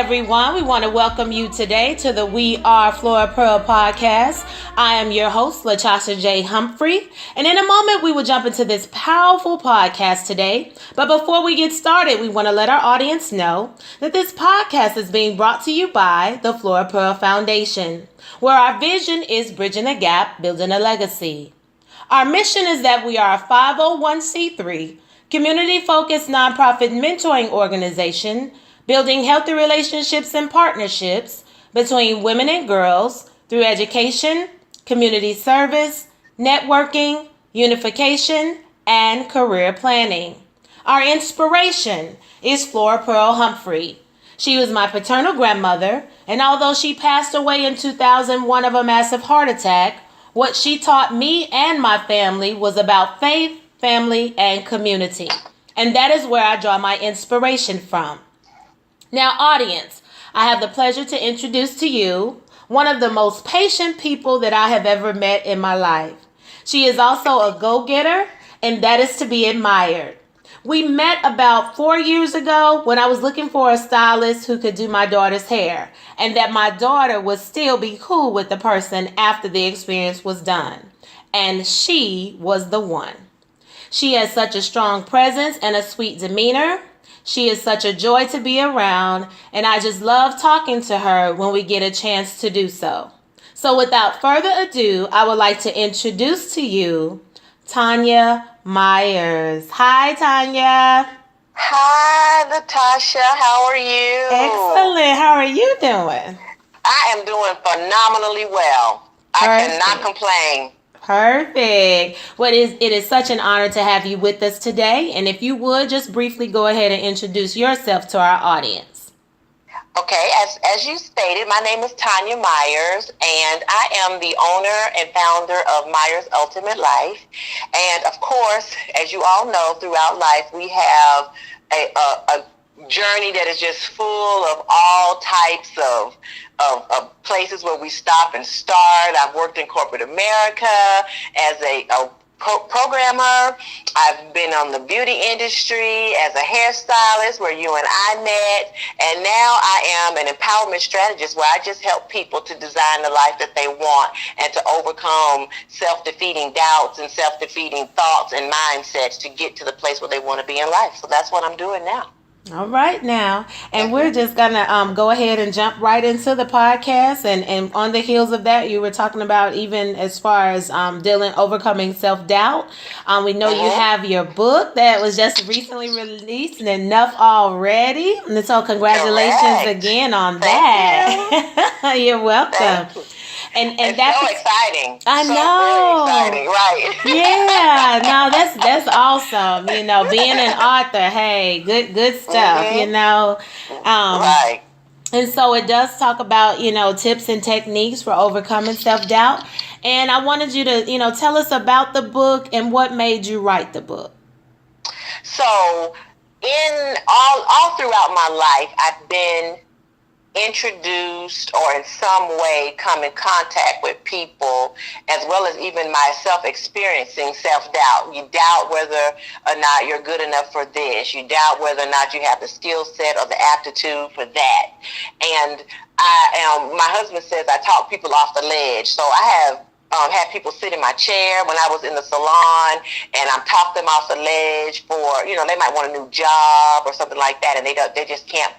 everyone. We want to welcome you today to the We Are Flora Pearl podcast. I am your host, LaTasha J. Humphrey. And in a moment, we will jump into this powerful podcast today. But before we get started, we want to let our audience know that this podcast is being brought to you by the Flora Pearl Foundation, where our vision is bridging the gap, building a legacy. Our mission is that we are a 501c3, community-focused nonprofit mentoring organization, building healthy relationships and partnerships between women and girls through education, community service, networking, unification, and career planning. Our inspiration is Flora Pearl Humphrey. She was my paternal grandmother, and although she passed away in 2001 of a massive heart attack, what she taught me and my family was about faith, family, and community. And that is where I draw my inspiration from. Now, audience, I have the pleasure to introduce to you one of the most patient people that I have ever met in my life. She is also a go-getter, and that is to be admired. We met about 4 years ago when I was looking for a stylist who could do my daughter's hair, and that my daughter would still be cool with the person after the experience was done. And she was the one. She has such a strong presence and a sweet demeanor. She is such a joy to be around, and I just love talking to her when we get a chance to do so. So without further ado, I would like to introduce to you Tonia Myers. Hi, Tonia. Hi, Natasha. How are you? Excellent. How are you doing? I am doing phenomenally well. I cannot complain. Perfect. It is such an honor to have you with us today. And if you would, just briefly go ahead and introduce yourself to our audience. Okay, as you stated, my name is Tonia Myers, and I am the owner and founder of Myers Ultimate Life. And of course, as you all know, throughout life, we have a journey that is just full of all types of places where we stop and start. I've worked in corporate America as a programmer. I've been on the beauty industry as a hairstylist where you and I met. And now I am an empowerment strategist where I just help people to design the life that they want and to overcome self-defeating doubts and self-defeating thoughts and mindsets to get to the place where they want to be in life. So that's what I'm doing now. All right now. And we're just going to go ahead and jump right into the podcast. And on the heels of that, you were talking about even as far as overcoming self-doubt. We know you have your book that was just recently released and enough already. And so congratulations again on that. You're welcome. And it's that's so exciting. I so know. Very exciting, right? Yeah, no, that's awesome. You know, being an author, hey, good stuff. You know, right. And so it does talk about tips and techniques for overcoming self-doubt. And I wanted you to tell us about the book and what made you write the book. So, in all throughout my life, I've been introduced or in some way come in contact with people, as well as even myself experiencing self-doubt. You doubt whether or not you're good enough for this. You doubt whether or not you have the skill set or the aptitude for that. And my husband says I talk people off the ledge. So I have had people sit in my chair when I was in the salon, and I'm talking them off the ledge for, they might want a new job or something like that, and they just can't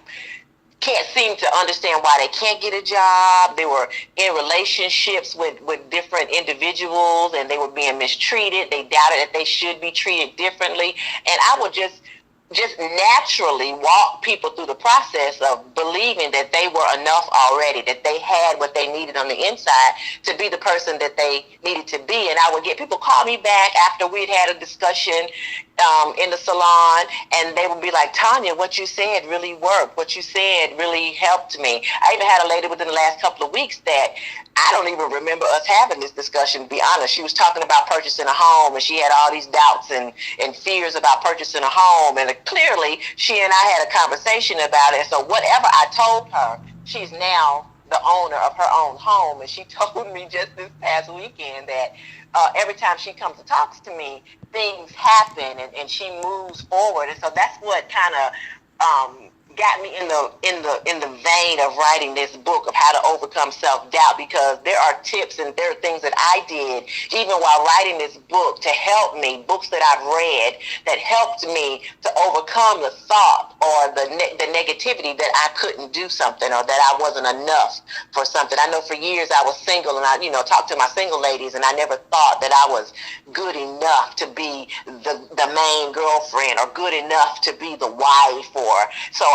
seem to understand why they can't get a job. They were in relationships with different individuals, and they were being mistreated. They doubted that they should be treated differently. And I would just naturally walk people through the process of believing that they were enough already, that they had what they needed on the inside to be the person that they needed to be. And I would get people call me back after we'd had a discussion in the salon, and they would be like, Tonia, what you said really worked. What you said really helped me. I even had a lady within the last couple of weeks that I don't even remember us having this discussion, to be honest. She was talking about purchasing a home, and she had all these doubts and fears about purchasing a home. And clearly, she and I had a conversation about it. So whatever I told her, she's now the owner of her own home. And she told me just this past weekend that every time she comes and talks to me, things happen and she moves forward. And so that's what kind of got me in the vein of writing this book of how to overcome self-doubt, because there are tips and there are things that I did even while writing this book to help me, books that I've read that helped me to overcome the thought or the negativity that I couldn't do something or that I wasn't enough for something. I know for years I was single, and I talked to my single ladies, and I never thought that I was good enough to be the main girlfriend or good enough to be the wife, or so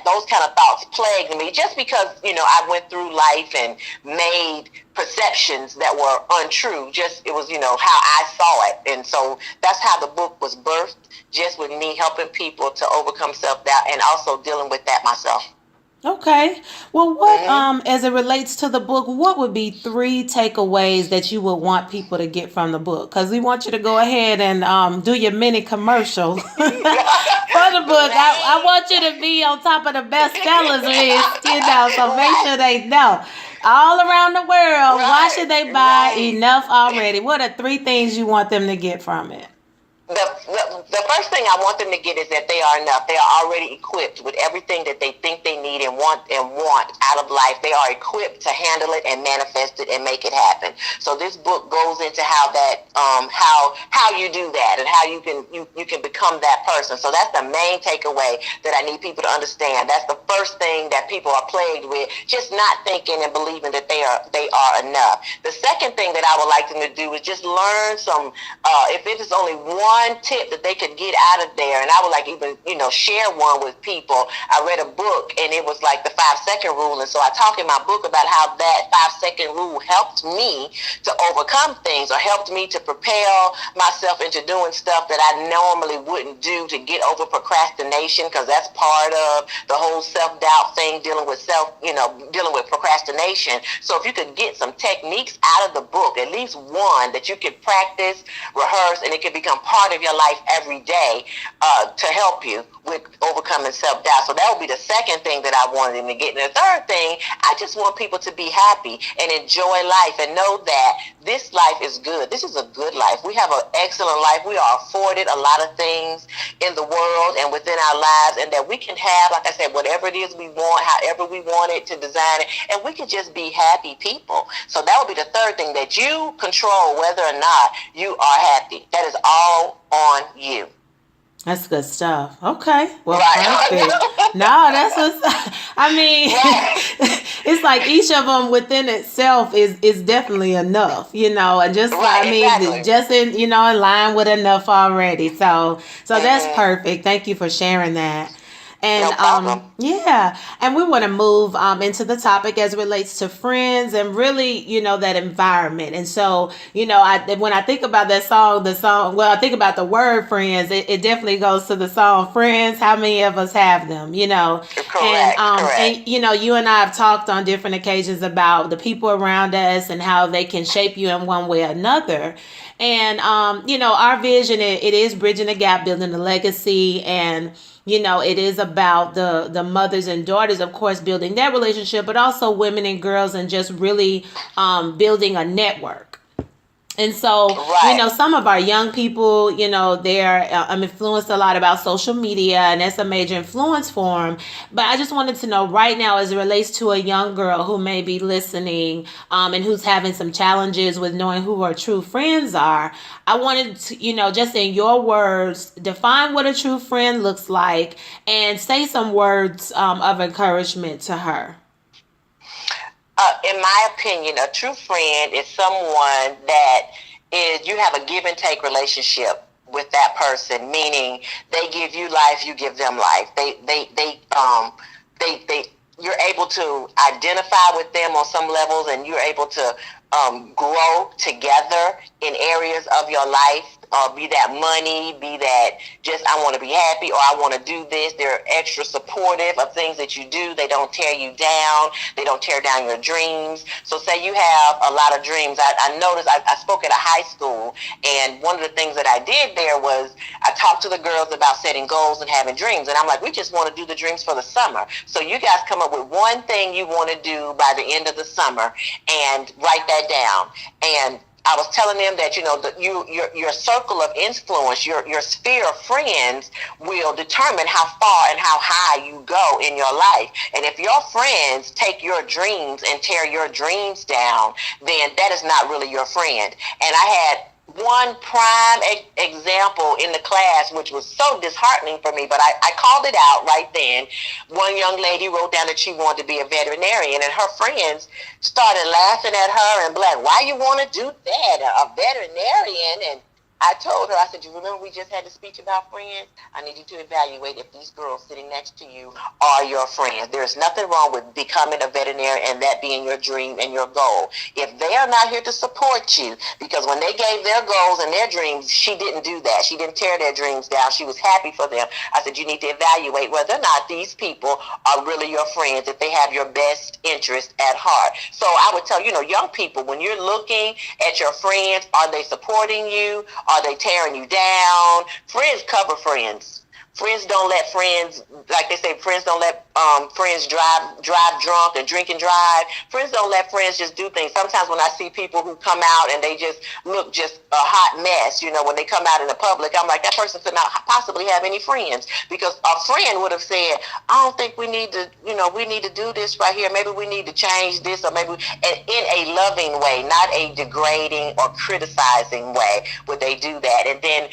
those kind of thoughts plagued me, just because I went through life and made perceptions that were untrue. Just it was how I saw it, and so that's how the book was birthed. Just with me helping people to overcome self-doubt and also dealing with that myself. Okay. Well, what as it relates to the book, what would be 3 takeaways that you would want people to get from the book? Because we want you to go ahead and do your mini commercial for the book. I want you to be on top of the bestsellers list, so make sure they know. All around the world, why should they buy Enough Already? What are 3 things you want them to get from it? The first thing I want them to get is that they are enough. They are already equipped with everything that they think they need and want out of life. They are equipped to handle it and manifest it and make it happen. So this book goes into how that how you do that and how you can become that person. So that's the main takeaway that I need people to understand. That's the first thing that people are plagued with, just not thinking and believing that they are enough. The second thing that I would like them to do is just learn some if it is only one tip that they could get out of there, and I would like even share one with people. I read a book and it was like the 5-second rule, and so I talk in my book about how that 5-second rule helped me to overcome things or helped me to propel myself into doing stuff that I normally wouldn't do, to get over procrastination, because that's part of the whole self-doubt thing, dealing with procrastination. So if you could get some techniques out of the book, at least one that you could practice, rehearse, and it could become part of your life every day to help you with overcoming self-doubt. So that would be the second thing that I wanted them to get. And the third thing, I just want people to be happy and enjoy life and know that this life is good. This is a good life. We have an excellent life. We are afforded a lot of things in the world and within our lives, and that we can have, like I said, whatever it is we want, however we want it to design it, and we can just be happy people. So that would be the third thing, that you control whether or not you are happy. That is all on you. That's good stuff. Okay. Well, perfect. No, that's what's, I mean, it's like each of them within itself is definitely enough, and just, exactly. Just in line with enough already. So that's perfect. Thank you for sharing that. And and we want to move into the topic as it relates to friends and really, that environment. And so, when I think about that song, I think about the word friends, it definitely goes to the song Friends. How many of us have them, Correct, and you and I have talked on different occasions about the people around us and how they can shape you in one way or another. And, our vision, it is bridging the gap, building a legacy, and it is about the mothers and daughters, of course, building that relationship, but also women and girls, and just really building a network. And so, some of our young people, they're influenced a lot about social media, and that's a major influence for them. But I just wanted to know right now, as it relates to a young girl who may be listening and who's having some challenges with knowing who her true friends are, I wanted to, just in your words, define what a true friend looks like and say some words of encouragement to her. In my opinion, a true friend is someone that you have a give and take relationship with that person, meaning they give you life, you give them life. You're able to identify with them on some levels, and you're able to grow together in areas of your life. Be that money, be that just I want to be happy, or I want to do this. They're extra supportive of things that you do. They don't tear you down. They don't tear down your dreams. So say you have a lot of dreams. I noticed I spoke at a high school, and one of the things that I did there was I talked to the girls about setting goals and having dreams. And I'm like, we just want to do the dreams for the summer. So you guys come up with one thing you want to do by the end of the summer and write that down. And I was telling them that, your circle of influence, your sphere of friends will determine how far and how high you go in your life. And if your friends take your dreams and tear your dreams down, then that is not really your friend. And I had one prime example in the class, which was so disheartening for me, but I called it out right then. One young lady wrote down that she wanted to be a veterinarian, and her friends started laughing at her and like, why you want to do that, a veterinarian? And I told her, I said, you remember we just had the speech about friends? I need you to evaluate if these girls sitting next to you are your friends. There's nothing wrong with becoming a veterinarian and that being your dream and your goal. If they are not here to support you, because when they gave their goals and their dreams, she didn't do that. She didn't tear their dreams down. She was happy for them. I said, you need to evaluate whether or not these people are really your friends, if they have your best interest at heart. So I would tell, young people, when you're looking at your friends, are they supporting you? Are they tearing you down? Friends cover friends. Friends don't let friends, like they say, friends don't let friends drive drunk and drink and drive. Friends don't let friends just do things. Sometimes when I see people who come out and they just look just a hot mess, when they come out in the public, I'm like, that person could not possibly have any friends, because a friend would have said, I don't think we need to, we need to do this right here. Maybe we need to change this, or maybe in a loving way, not a degrading or criticizing way would they do that. And then,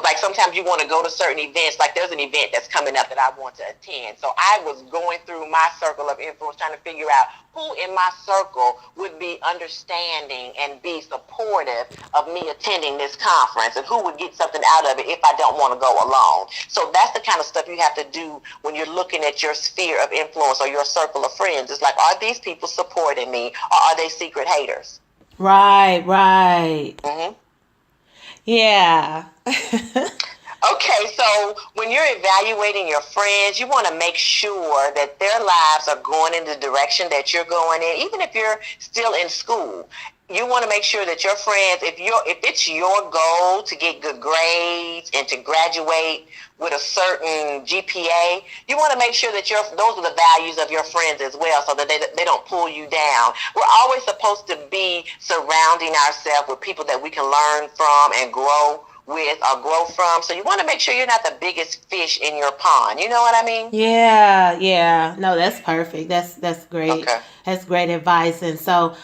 like sometimes you want to go to certain events, like there's an event that's coming up that I want to attend. So I was going through my circle of influence, trying to figure out who in my circle would be understanding and be supportive of me attending this conference, and who would get something out of it if I don't want to go alone. So that's the kind of stuff you have to do when you're looking at your sphere of influence or your circle of friends. It's like, are these people supporting me, or are they secret haters? Right. Mm-hmm. Yeah. Okay, so when you're evaluating your friends, you want to make sure that their lives are going in the direction that you're going in. Even if you're still in school, you want to make sure that your friends, if it's your goal to get good grades and to graduate with a certain GPA, you want to make sure that those are the values of your friends as well, so that they don't pull you down. We're always supposed to be surrounding ourselves with people that we can learn from and grow with or grow from. So you want to make sure you're not the biggest fish in your pond. You know what I mean? Yeah. No, that's perfect. That's great. Okay. That's great advice. And so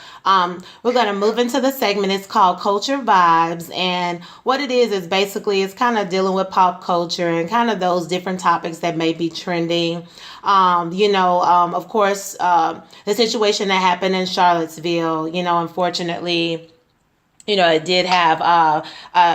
we're going to move into the segment. It's called Culture Vibes. And what it is basically it's kind of dealing with pop culture and kind of those different topics that may be trending. Of course, the situation that happened in Charlottesville, unfortunately, it did have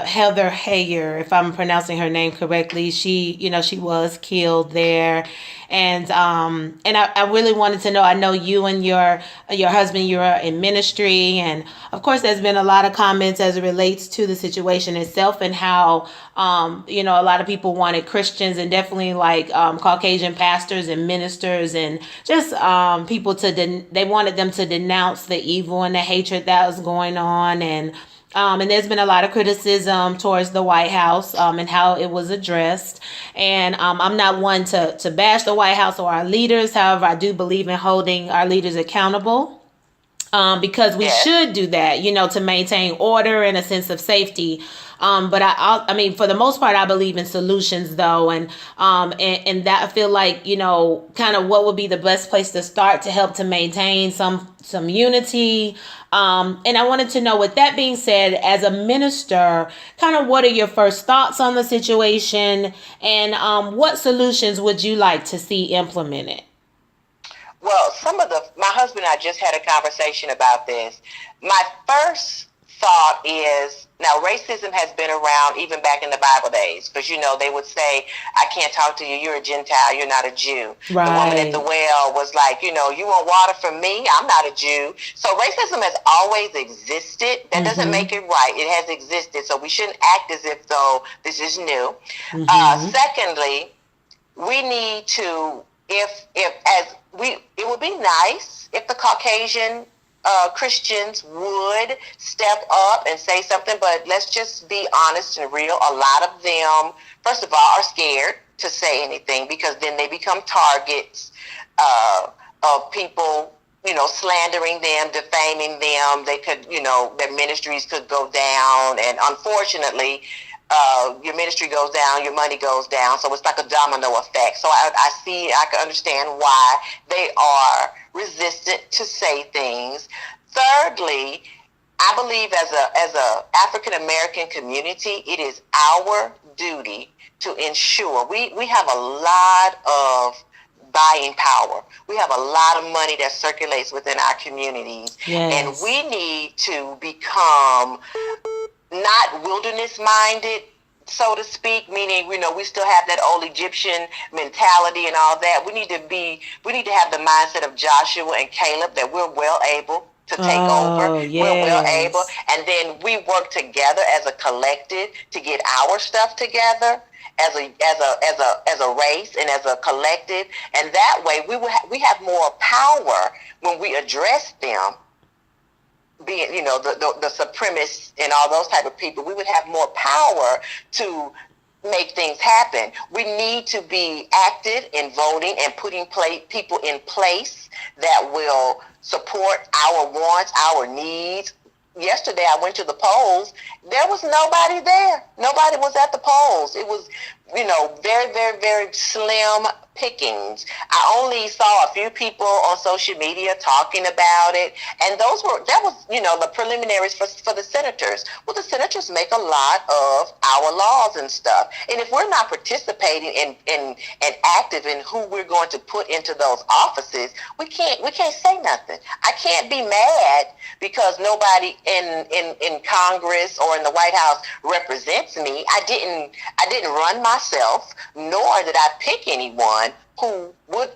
Heather Heyer, if I'm pronouncing her name correctly. She was killed there. And I really wanted to know, I know you and your husband, you're in ministry. And of course, there's been a lot of comments as it relates to the situation itself, and how, a lot of people wanted Christians and definitely like Caucasian pastors and ministers and just people they wanted them to denounce the evil and the hatred that was going on. And there's been a lot of criticism towards the White House and how it was addressed. And I'm not one to bash the White House or our leaders. However, I do believe in holding our leaders accountable. Because we should do that, to maintain order and a sense of safety. But I mean, for the most part, I believe in solutions, though, and that I feel like kind of what would be the best place to start to help to maintain some unity. And I wanted to know, with that being said, as a minister, kind of what are your first thoughts on the situation, and what solutions would you like to see implemented? Well, my husband and I just had a conversation about this. My first thought is, now racism has been around even back in the Bible days, because, they would say, I can't talk to you, you're a Gentile, you're not a Jew. Right. The woman at the well was like, you want water from me? I'm not a Jew. So racism has always existed. That doesn't make it right. It has existed. So we shouldn't act as if though this is new. Secondly, we need to, it would be nice if the Caucasian Christians would step up and say something, but let's just be honest and real. A lot of them, first of all, are scared to say anything, because then they become targets of people slandering them, defaming them. They could, their ministries could go down. And unfortunately, your ministry goes down, your money goes down. So it's like a domino effect. So I can understand why they are resistant to say things. Thirdly, I believe as a African American community, it is our duty to ensure we have a lot of buying power. We have a lot of money that circulates within our communities. Yes. And we need to become not wilderness minded, so to speak, meaning, we still have that old Egyptian mentality and all that. We need to have the mindset of Joshua and Caleb, that we're well able to take over. Yes. We're well able. And then we work together as a collective to get our stuff together as a race and as a collective. And that way we have more power when we address them, being, the supremacists and all those type of people. We would have more power to make things happen. We need to be active in voting and putting people in place that will support our wants, our needs. Yesterday I went to the polls. There was nobody there. Nobody was at the polls. It was, very, very, very slim pickings. I only saw a few people on social media talking about it, and that was the preliminaries for the senators. Well, the senators make a lot of our laws and stuff, and if we're not participating and active in who we're going to put into those offices, we can't say nothing. I can't be mad because nobody in Congress or in the White House represents me. I didn't run myself, nor did I pick anyone who would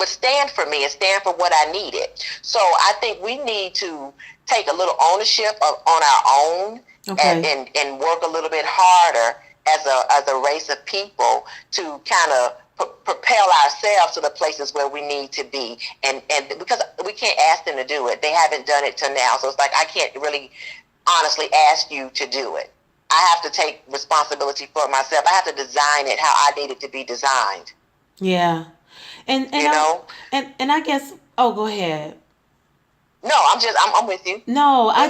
stand for me and stand for what I needed. So I think we need to take a little ownership on our own, okay, and work a little bit harder as a race of people to kind of propel ourselves to the places where we need to be. And because we can't ask them to do it. They haven't done it till now. So it's like I can't really honestly ask you to do it. I have to take responsibility for myself. I have to design it how I need it to be designed. Yeah. And I guess, go ahead. No, I'm with you. No, I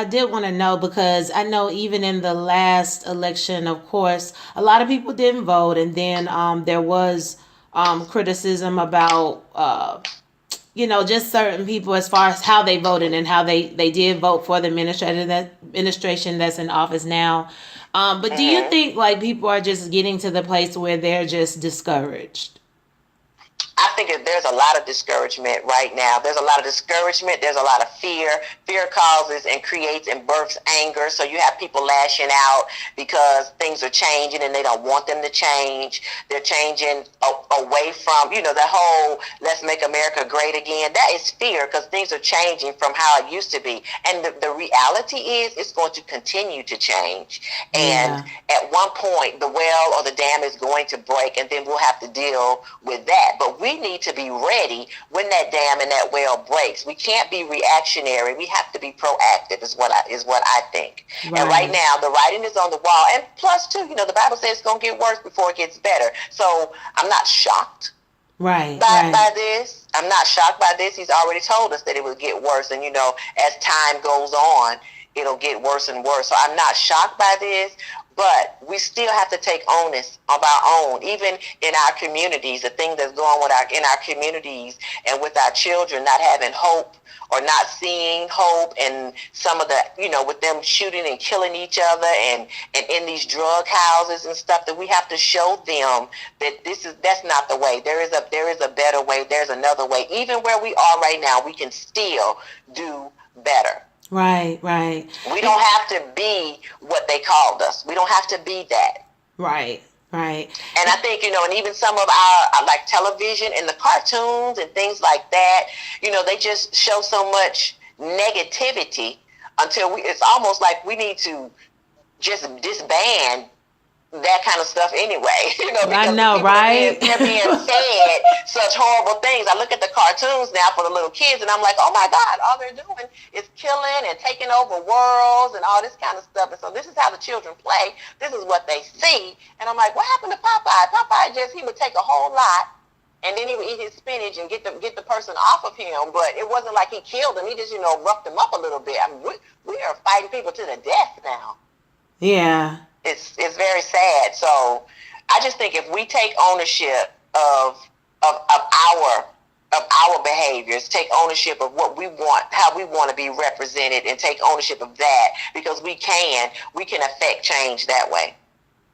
did want to know, because I know even in the last election, of course, a lot of people didn't vote. And then there was criticism about, just certain people as far as how they voted and how they did vote for the administration that's in office now. But do you think like people are just getting to the place where they're just discouraged? I think there's a lot of discouragement right now. There's a lot of discouragement. There's a lot of fear. Fear causes and creates and births anger. So you have people lashing out because things are changing and they don't want them to change. They're changing away from, the whole let's make America great again. That is fear because things are changing from how it used to be. And the reality is it's going to continue to change. And at one point, the well or the dam is going to break, and then we'll have to deal with that. But we need to be ready when that dam and that well breaks. We can't be reactionary. We have to be proactive is what I think. Right. And right now, the writing is on the wall. And plus, too, the Bible says it's going to get worse before it gets better. So I'm not shocked by this. I'm not shocked by this. He's already told us that it will get worse. And, as time goes on, it'll get worse and worse. So I'm not shocked by this. But we still have to take onus of our own, even in our communities, the thing that's going on in our communities and with our children not having hope or not seeing hope, and some of the, with them shooting and killing each other and in these drug houses and stuff, that we have to show them that that's not the way. There is a better way. There's another way. Even where we are right now, we can still do better. Right. We don't have to be what they called us. We don't have to be that. Right. And I think, and even some of our, like television and the cartoons and things like that, they just show so much negativity until it's almost like we need to just disband that kind of stuff anyway, because I know, right? They're being said such horrible things. I look at the cartoons now for the little kids, and I'm like, oh my God, all they're doing is killing and taking over worlds and all this kind of stuff. And so this is how the children play. This is what they see. And I'm like, what happened to Popeye? Popeye he would take a whole lot and then he would eat his spinach and get the person off of him. But it wasn't like he killed him. He just, roughed him up a little bit. I mean, we are fighting people to the death now. Yeah. It's very sad. So I just think if we take ownership of our behaviors, take ownership of what we want, how we want to be represented, and take ownership of that, because we can affect change that way.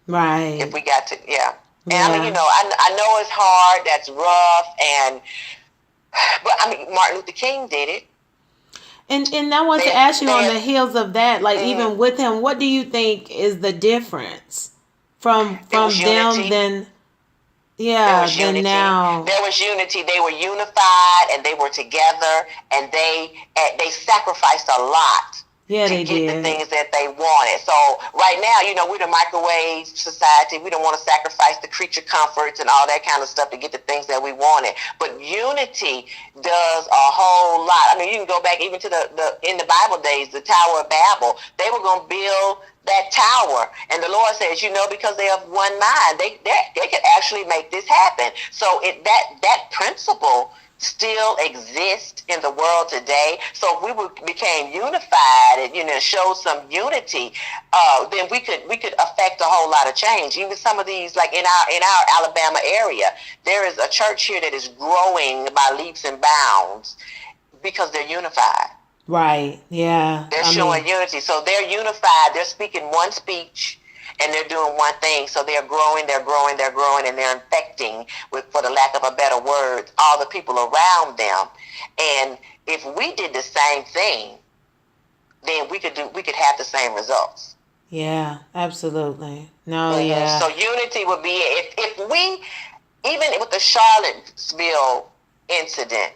Right. If we got to, yeah. And I mean, I know it's hard, that's rough, but I mean, Martin Luther King did it. And I want to ask you on the heels of that, like even with him, what do you think is the difference from them then? Yeah, then now there was unity. They were unified and they were together, and they sacrificed a lot to get the things that they wanted. So right now, we're the microwave society. We don't want to sacrifice the creature comforts and all that kind of stuff to get the things that we wanted. But unity does a whole lot. I mean, you can go back even to in the Bible days, the Tower of Babel. They were going to build that tower, and the Lord says, because they have one mind, they could actually make this happen. So that principle still exists in the world today. So if we became unified and showed some unity, then we could affect a whole lot of change. Even some of these, like in our Alabama area, there is a church here that is growing by leaps and bounds because they're unified. Right. Yeah. They're showing unity. So they're unified. They're speaking one speech and they're doing one thing. So they're growing, and they're infecting, for the lack of a better word, all the people around them. And if we did the same thing, then we could have the same results. Yeah, absolutely. No, yeah. So unity would be, if we, even with the Charlottesville incident,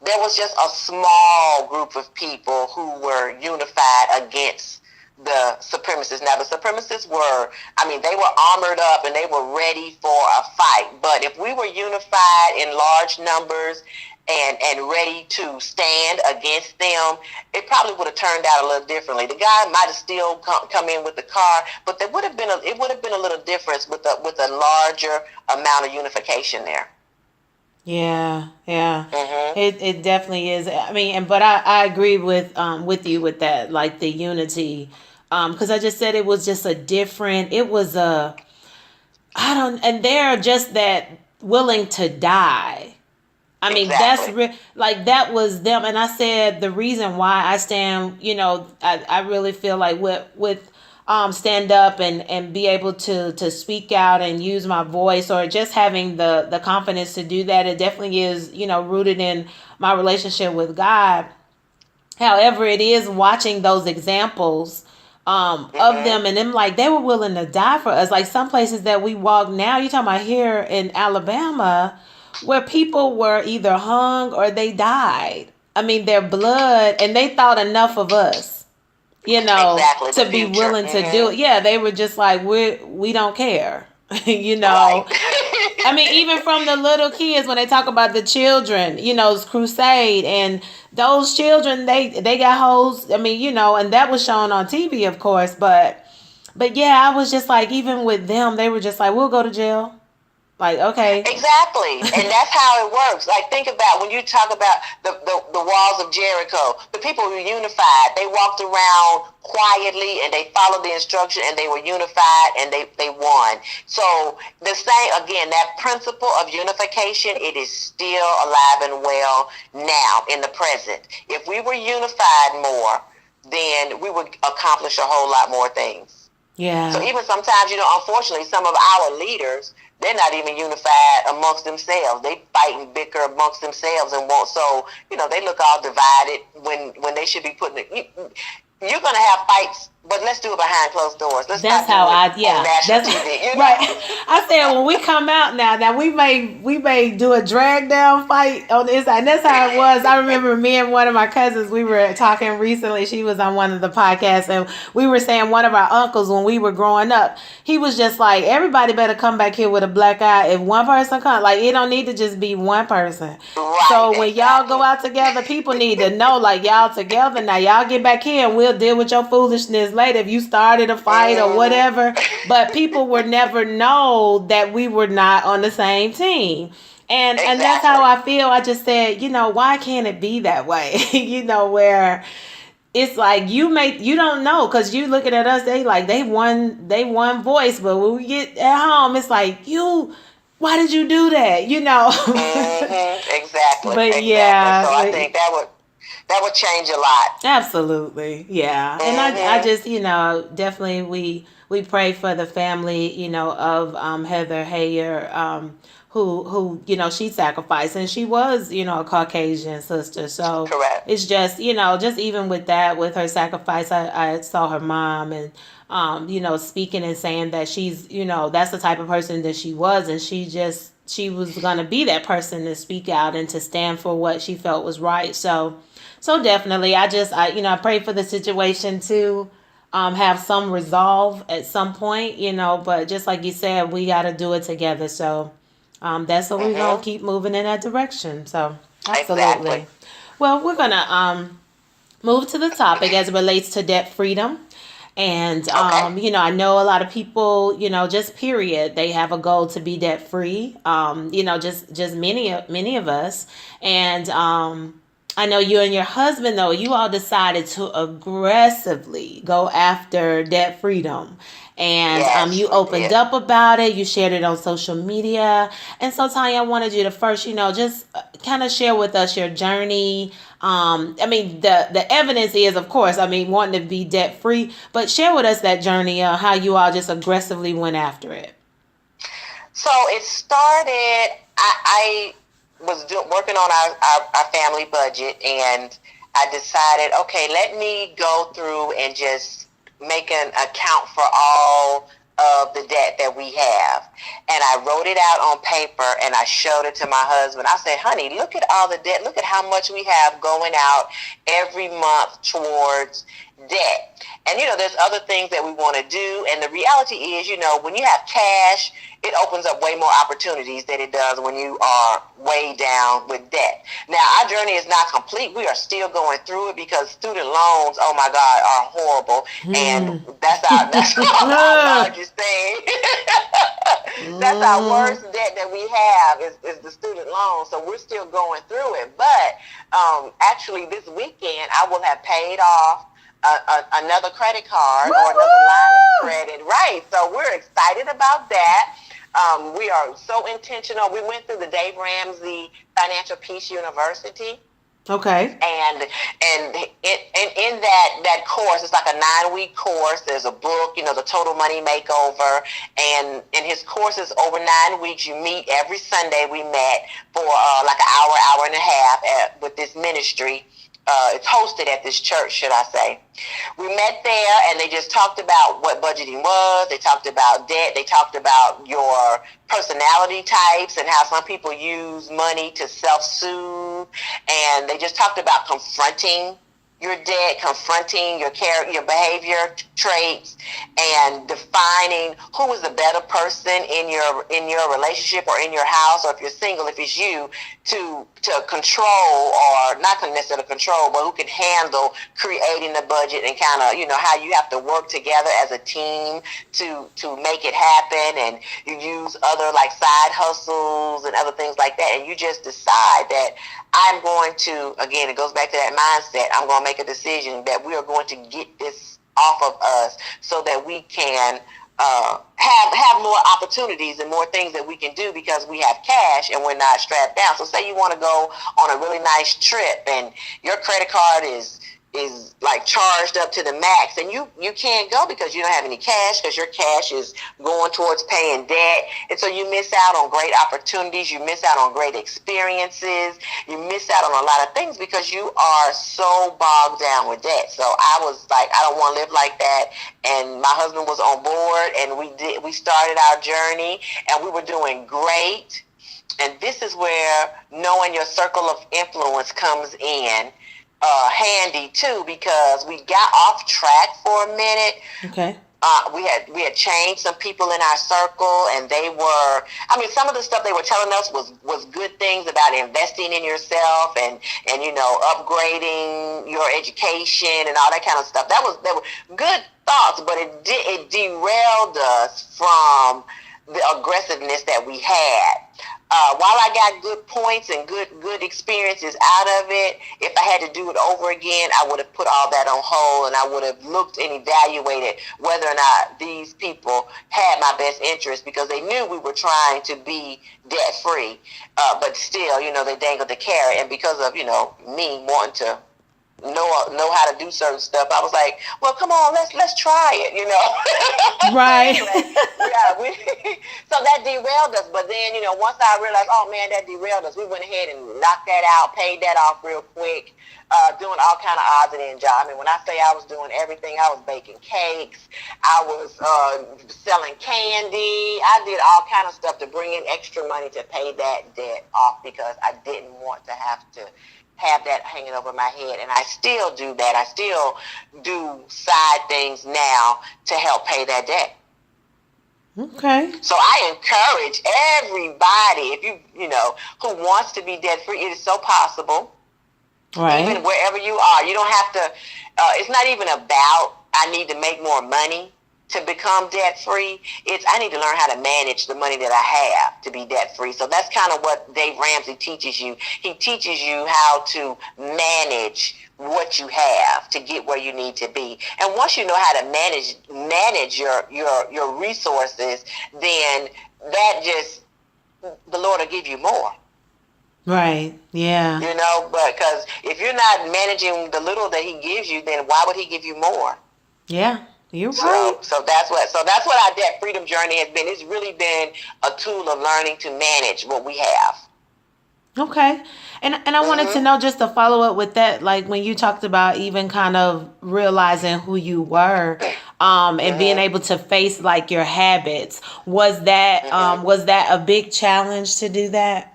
there was just a small group of people who were unified against the supremacists. Now, the supremacists they were armored up and they were ready for a fight. But if we were unified in large numbers and ready to stand against them, it probably would have turned out a little differently. The guy might have still come in with the car, but it would have been a little difference with a larger amount of unification there. Yeah. It definitely is. I mean, but I agree with you with that, like the unity, because I just said it was just and they're just that willing to die. I mean, exactly. That was them. And I said the reason why I stand, I really feel like with stand up and be able to speak out and use my voice, or just having the confidence to do that. It definitely is, rooted in my relationship with God. However, it is watching those examples of them, and them, like, they were willing to die for us. Like some places that we walk now, you're talking about here in Alabama, where people were either hung or they died. I mean, their blood, and they thought enough of us. To be willing to do it. Yeah, they were just like, we don't care. Right. I mean, even from the little kids, when they talk about the children, crusade, and those children, they got holes. I mean, and that was shown on TV, of course. But yeah, I was just like, even with them, they were just like, we'll go to jail. Like, okay. Exactly. And that's how it works. Like, think about when you talk about the walls of Jericho, the people were unified. They walked around quietly and they followed the instruction and they were unified and they won. So the same, again, that principle of unification, it is still alive and well now in the present. If we were unified more, then we would accomplish a whole lot more things. Yeah. So even sometimes, unfortunately, some of our leaders, they're not even unified amongst themselves. They fight and bicker amongst themselves and won't. So, they look all divided when they should be putting it. You're going to have fights, but let's do it behind closed doors. That's how that's TV, right. I said, when we come out now we may do a drag down fight on the inside. And that's how it was. I remember me and one of my cousins, we were talking recently. She was on one of the podcasts, and we were saying one of our uncles, when we were growing up, he was just like, everybody better come back here with a black eye. If one person comes, like, it don't need to just be one person. Right, so when y'all go out together, people need to know, like, y'all together now. Y'all get back here and we'll deal with your foolishness later if you started a fight or whatever. But people would never know that we were not on the same team. And that's how I feel. I just said, why can't it be that way? Where it's like you don't know, because you looking at us, they won voice, but when we get at home, it's like, why did you do that? Exactly. But exactly. yeah, so I think that would change a lot. Absolutely, yeah. And I just definitely we pray for the family of Heather Heyer, who she sacrificed, and she was a Caucasian sister. So Correct. it's just just even with that, with her sacrifice, I saw her mom and speaking and saying that she's that's the type of person that she was, and she was gonna be that person to speak out and to stand for what she felt was right. So definitely, I pray for the situation to have some resolve at some point, but just like you said, we got to do it together. So that's what we're going to keep moving in that direction. So absolutely. Exactly. Well, we're going to move to the topic as it relates to debt freedom. And, I know a lot of people, just period, they have a goal to be debt free, just many of us. And, I know you and your husband, though, you all decided to aggressively go after debt freedom. And you opened up about it. You shared it on social media. And so, Tonia, I wanted you to first, just kind of share with us your journey. The evidence is, of course, wanting to be debt free. But share with us that journey, how you all just aggressively went after it. So it started, I was working on our family budget, and I decided, okay, let me go through and just make an account for all of the debt that we have. And I wrote it out on paper, and I showed it to my husband. I said, honey, look at all the debt. Look at how much we have going out every month towards debt. And, there's other things that we want to do. And the reality is, when you have cash, it opens up way more opportunities than it does when you are way down with debt. Now, our journey is not complete. We are still going through it because student loans, oh my God, are horrible. And that's our largest thing. That's our worst debt that we have is the student loan. So we're still going through it. But actually this weekend, I will have paid off another credit card or another line of credit. Right. So we're excited about that. We are so intentional. We went through the Dave Ramsey Financial Peace University. Okay. And in that course, it's like a 9-week course. There's a book, the Total Money Makeover. And his course is over 9 weeks. You meet every Sunday. We met for like an hour and a half with this ministry. It's hosted at this church, should I say. We met there, and they just talked about what budgeting was. They talked about debt. They talked about your personality types and how some people use money to self-soothe. And they just talked about confronting your debt, confronting your behavior traits, and defining who is a better person in your relationship or in your house, or if you're single, if it's you, to control, or not necessarily control, but who can handle creating the budget, and kind of how you have to work together as a team to make it happen. And you use other like side hustles and other things like that, and you just decide that I'm going to, again, it goes back to that mindset, I'm going to make a decision that we are going to get this off of us so that we can have more opportunities and more things that we can do because we have cash and we're not strapped down. So say you want to go on a really nice trip and your credit card is like charged up to the max, and you can't go because you don't have any cash, because your cash is going towards paying debt. And so you miss out on great opportunities, you miss out on great experiences, you miss out on a lot of things because you are so bogged down with debt. So I was like, I don't want to live like that. And my husband was on board, and we started our journey, and we were doing great. And this is where knowing your circle of influence comes in handy too, because we got off track for a minute. Okay. We had changed some people in our circle, and they were, some of the stuff they were telling us was good things about investing in yourself and upgrading your education and all that kind of stuff. That were good thoughts, but it derailed us from the aggressiveness that we had. while I got good points and good experiences out of it, if I had to do it over again, I would have put all that on hold, and I would have looked and evaluated whether or not these people had my best interest, because they knew we were trying to be debt free, but still, they dangled the carrot, and because of me wanting to know how to do certain stuff, I was like, well, come on, let's try it, Right. So that derailed us. But then, once I realized, oh man, that derailed us, we went ahead and knocked that out, paid that off real quick, doing all kind of odds and ends jobs. I mean, when I say I was doing everything, I was baking cakes, I was selling candy, I did all kind of stuff to bring in extra money to pay that debt off, because I didn't want to have that hanging over my head. And I still do that. I still do side things now to help pay that debt. Okay. So I encourage everybody, if who wants to be debt free, it is so possible. Right. Even wherever you are, you don't have to, it's not even about, I need to make more money to become debt free. It's, I need to learn how to manage the money that I have to be debt free. So that's kind of what Dave Ramsey teaches you. He teaches you how to manage what you have to get where you need to be. And once you know how to manage your resources, then that just, the Lord will give you more. Right. Yeah. Because if you're not managing the little that he gives you, then why would he give you more? Yeah. You're right. So that's what our debt freedom journey has been. It's really been a tool of learning to manage what we have. Okay. And I wanted to know, just to follow up with that, like when you talked about even kind of realizing who you were, and being able to face like your habits, was that a big challenge to do that?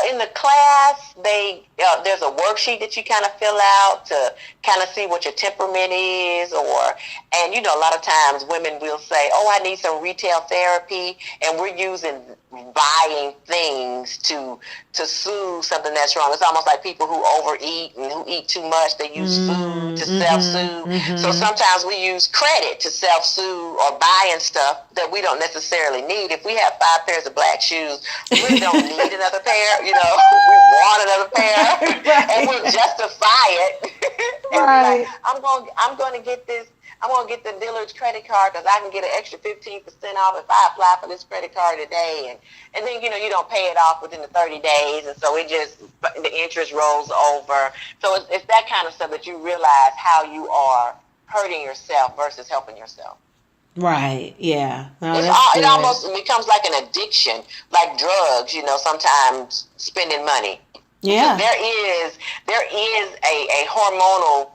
In the class, there's a worksheet that you kind of fill out to kind of see what your temperament is, and a lot of times women will say, oh, I need some retail therapy, and we're using buying things to soothe something that's wrong. It's almost like people who overeat and who eat too much, they use food to self-soothe. So sometimes we use credit to self-soothe or buying stuff that we don't necessarily need. If we have 5 pairs of black shoes, we really don't need another pair. We want another pair, and we'll justify it. And Right. like, I'm going to get this. I'm going to get the Dillard's credit card because I can get an extra 15% off if I apply for this credit card today. And then, you don't pay it off within the 30 days. And so the interest rolls over. So it's that kind of stuff that you realize how you are hurting yourself versus helping yourself. Right. Yeah. No, it almost becomes like an addiction, like drugs, sometimes spending money. Yeah. So there is a hormonal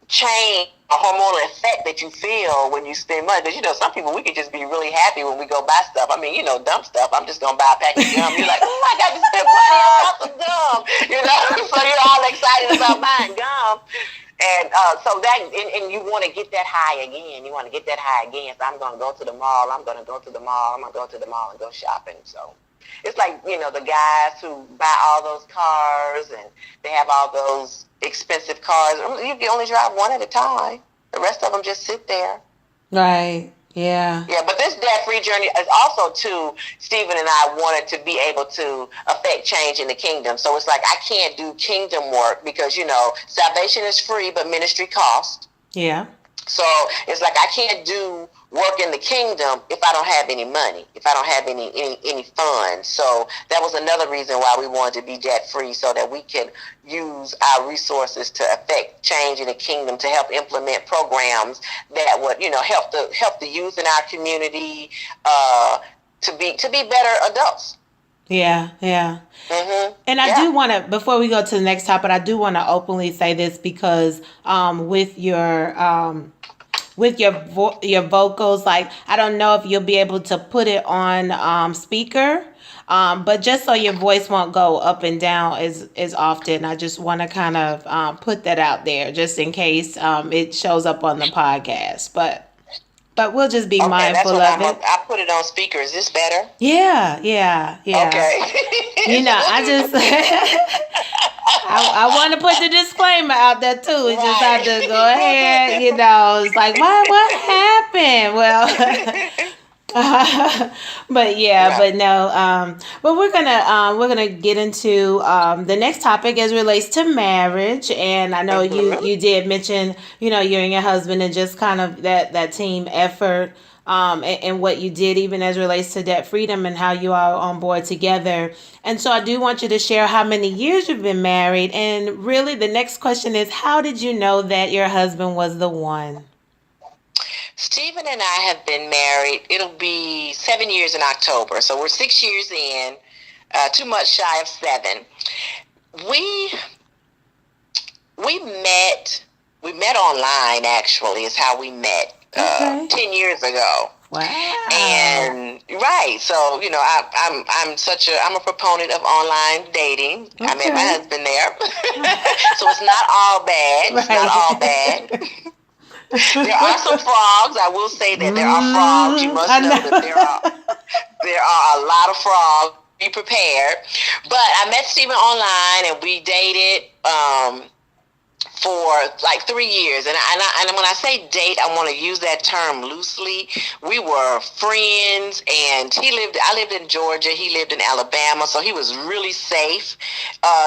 change, a hormonal effect that you feel when you spend money. Because, some people, we could just be really happy when we go buy stuff. I mean, dumb stuff. I'm just going to buy a pack of gum. You're like, oh, I got to spend money. I bought some gum. So you're all excited about buying gum. And so that, and you want to get that high again. You want to get that high again. So I'm going to go to the mall. I'm going to go to the mall and go shopping. So it's like, the guys who buy all those cars and they have all those expensive cars. You can only drive one at a time. The rest of them just sit there. Right. Yeah. Yeah, but this debt-free journey is also, too, Stephen and I wanted to be able to affect change in the kingdom. So it's like I can't do kingdom work because, salvation is free, but ministry costs. Yeah. So it's like I can't do work in the kingdom if I don't have any money, if I don't have any funds. So that was another reason why we wanted to be debt free, so that we can use our resources to affect change in the kingdom, to help implement programs that would, help the youth in our community to be better adults. Yeah, yeah. Mm-hmm. And I do want to, before we go to the next topic, I do want to openly say this because with your vocals, like, I don't know if you'll be able to put it on speaker, but just so your voice won't go up and down as often, I just want to kind of put that out there just in case it shows up on the podcast. But we'll just be mindful of it. I put it on speaker. Is this better? Yeah. Okay. I just I want to put the disclaimer out there too. It's just have to go ahead. It's like, what happened? Well, But yeah, but no. But we're gonna get into the next topic as relates to marriage, and I know you did mention you and your husband and just kind of that team effort. And what you did even as relates to debt freedom and how you are on board together. And so I do want you to share how many years you've been married. And really the next question is, how did you know that your husband was the one? Stephen and I have been married. It'll be 7 years in October. So we're 6 years in, 2 months shy of 7. We met online, actually, is how we met. 10 years ago. Wow. And right, so I'm a proponent of online dating. Okay. I met my husband there. So it's not all bad. It's not all bad. There are some frogs. I will say that there are frogs. You must know that there are a lot of frogs. Be prepared. But I met Stephen online and we dated for like 3 years, and when I say date, I want to use that term loosely. We were friends, and I lived in Georgia, he lived in Alabama, so he was really safe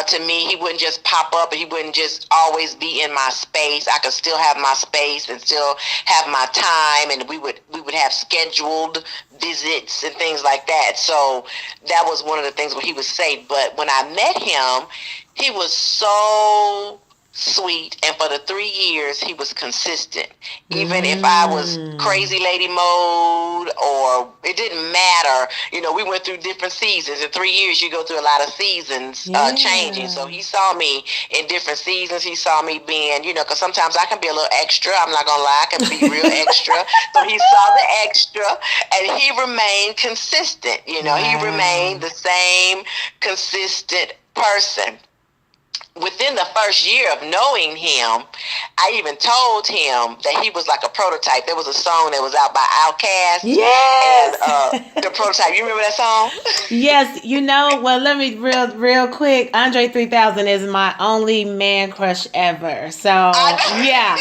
to me. He wouldn't just pop up, and he wouldn't just always be in my space. I could still have my space and still have my time, and we would have scheduled visits and things like that. So that was one of the things where he was safe. But when I met him, he was so sweet, and for the 3 years he was consistent. Even if I was crazy lady mode, or it didn't matter, we went through different seasons. In 3 years you go through a lot of seasons changing. So he saw me in different seasons. He saw me being, because sometimes I can be a little extra. I'm not gonna lie, I can be real extra. So he saw the extra, and he remained consistent. He remained the same consistent person. Within the first year of knowing him, I even told him that he was like a prototype. There was a song that was out by Outkast. Yes. And the prototype. You remember that song? Yes. Well, let me real quick. Andre 3000 is my only man crush ever. So yeah.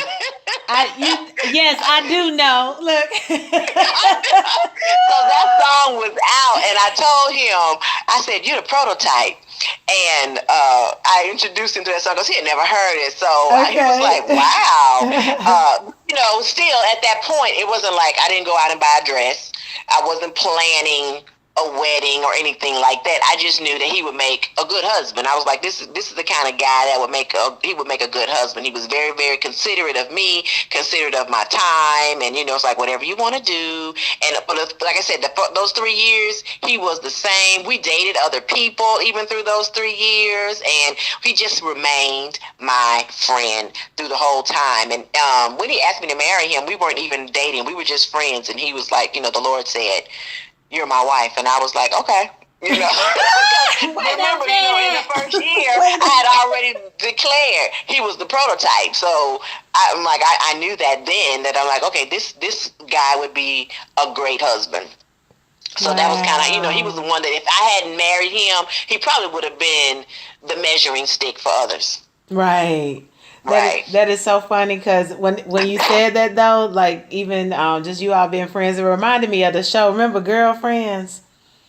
Yes, I do know. Look. So that song was out, and I told him, I said, "You're the prototype." And I introduced him to that song because he had never heard it. So he was like, wow. Still at that point, it wasn't like I didn't go out and buy a dress. I wasn't planning a wedding or anything like that. I just knew that he would make a good husband. I was like, this is the kind of guy that would make a good husband. He was very, very considerate of me, considerate of my time, and it's like whatever you want to do. And like I said, those 3 years, he was the same. We dated other people even through those 3 years, and he just remained my friend through the whole time. And when he asked me to marry him, we weren't even dating. We were just friends, and he was like, the Lord said, "You're my wife." And I was like, okay. Remember, in the first year, I had already declared he was the prototype. So I'm like, I knew that then, that I'm like, okay, this guy would be a great husband. So that was kind of, he was the one that if I hadn't married him, he probably would have been the measuring stick for others. Right. That is so funny because when you said that though, like even just you all being friends, it reminded me of the show. Remember Girlfriends?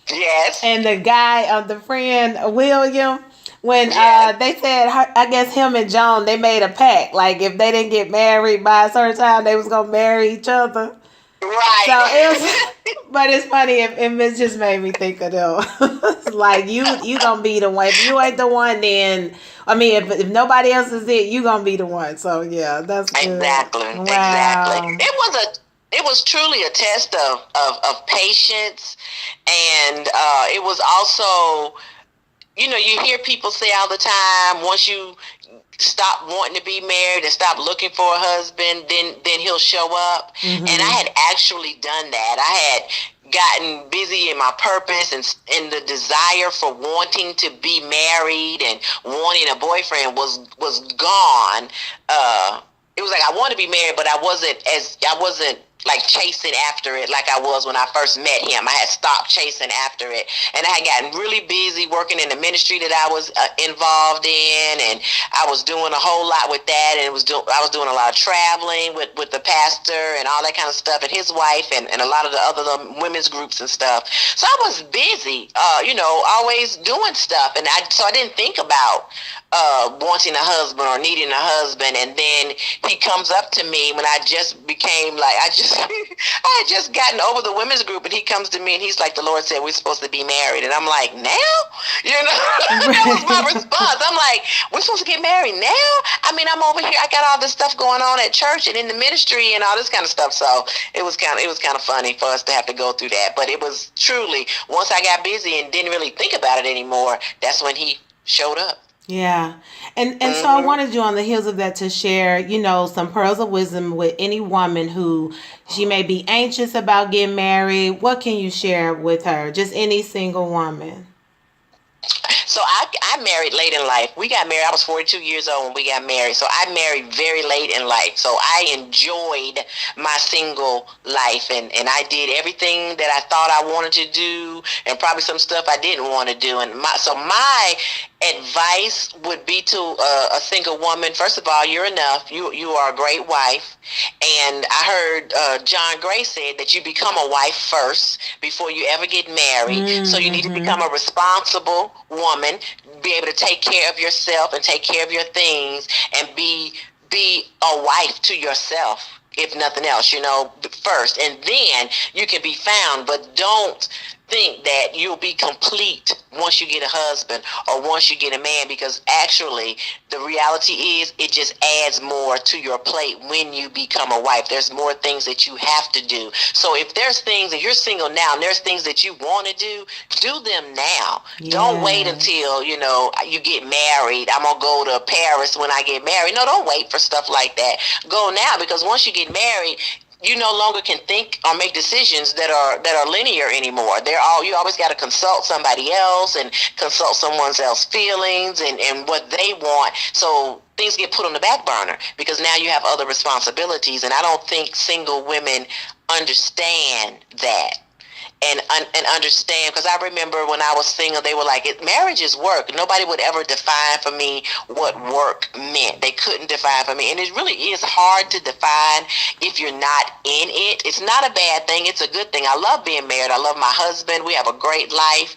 Yes. And the guy, the friend William, when they said, I guess him and Joan, they made a pact. Like if they didn't get married by a certain time, they was gonna marry each other. Right. So it was, but it's funny. If it just made me think of them. Like you gonna be the one. If you ain't the one, then if nobody else is it, you gonna be the one. So yeah, that's good. Exactly. Wow. Exactly. It was truly a test of patience, and it was also, you hear people say all the time, once you stop wanting to be married and stop looking for a husband, then he'll show up. Mm-hmm. And I had actually done that. I had gotten busy in my purpose and the desire for wanting to be married and wanting a boyfriend was gone. It was like I wanted to be married, but I wasn't like chasing after it like I was when I first met him. I had stopped chasing after it, and I had gotten really busy working in the ministry that I was involved in, and I was doing a whole lot with that, and I was doing a lot of traveling with the pastor and all that kind of stuff, and his wife, and a lot of the other women's groups and stuff. So I was busy, always doing stuff, and so I didn't think about wanting a husband or needing a husband. And then he comes up to me when I just became like, I had just gotten over the women's group, and he comes to me and he's like, the Lord said we're supposed to be married. And I'm like, now? That was my response. I'm like, we're supposed to get married now? I mean, I'm over here, I got all this stuff going on at church and in the ministry and all this kind of stuff. So it was kind of funny for us to have to go through that. But it was truly, once I got busy and didn't really think about it anymore, that's when he showed up. Yeah. And so I wanted you on the heels of that to share, some pearls of wisdom with any woman who she may be anxious about getting married. What can you share with her? Just any single woman. So I married late in life. We got married. I was 42 years old when we got married. So I married very late in life. So I enjoyed my single life, and I did everything that I thought I wanted to do, and probably some stuff I didn't want to do. And my advice would be to a single woman: first of all, you're enough. You are a great wife. And I heard John Gray said that you become a wife first before you ever get married. Mm-hmm. So you need to become a responsible woman, be able to take care of yourself and take care of your things, and be a wife to yourself, if nothing else, first. And then you can be found, but don't think that you'll be complete once you get a husband or once you get a man, because actually the reality is it just adds more to your plate when you become a wife. There's more things that you have to do. So if there's things, if you're single now and there's things that you want to do them now. Yeah. Don't wait until, you get married. I'm going to go to Paris when I get married. No, don't wait for stuff like that. Go now, because once you get married, you no longer can think or make decisions that are linear anymore. You always got to consult somebody else and consult someone else's feelings and what they want. So things get put on the back burner because now you have other responsibilities. And I don't think single women understand that. And understand, because I remember when I was single, they were like, marriage is work. Nobody would ever define for me what work meant. They couldn't define for me. And it really is hard to define if you're not in it. It's not a bad thing. It's a good thing. I love being married. I love my husband. We have a great life.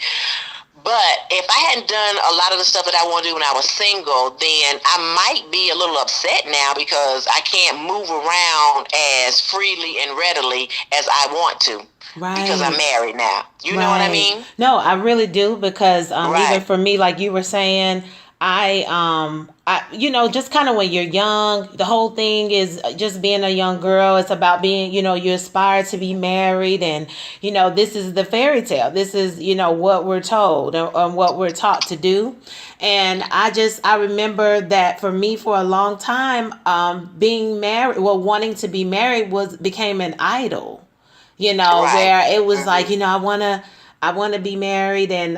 But if I hadn't done a lot of the stuff that I wanted to do when I was single, then I might be a little upset now because I can't move around as freely and readily as I want to. Right. Because I'm married now. You know what I mean? No, I really do, because even for me, like you were saying, I just kind of when you're young, the whole thing is just being a young girl. It's about being, you aspire to be married, and, this is the fairy tale. This is, what we're told and what we're taught to do. And I remember that for me, for a long time, being married, wanting to be married became an idol. Where it was like, I want to be married, and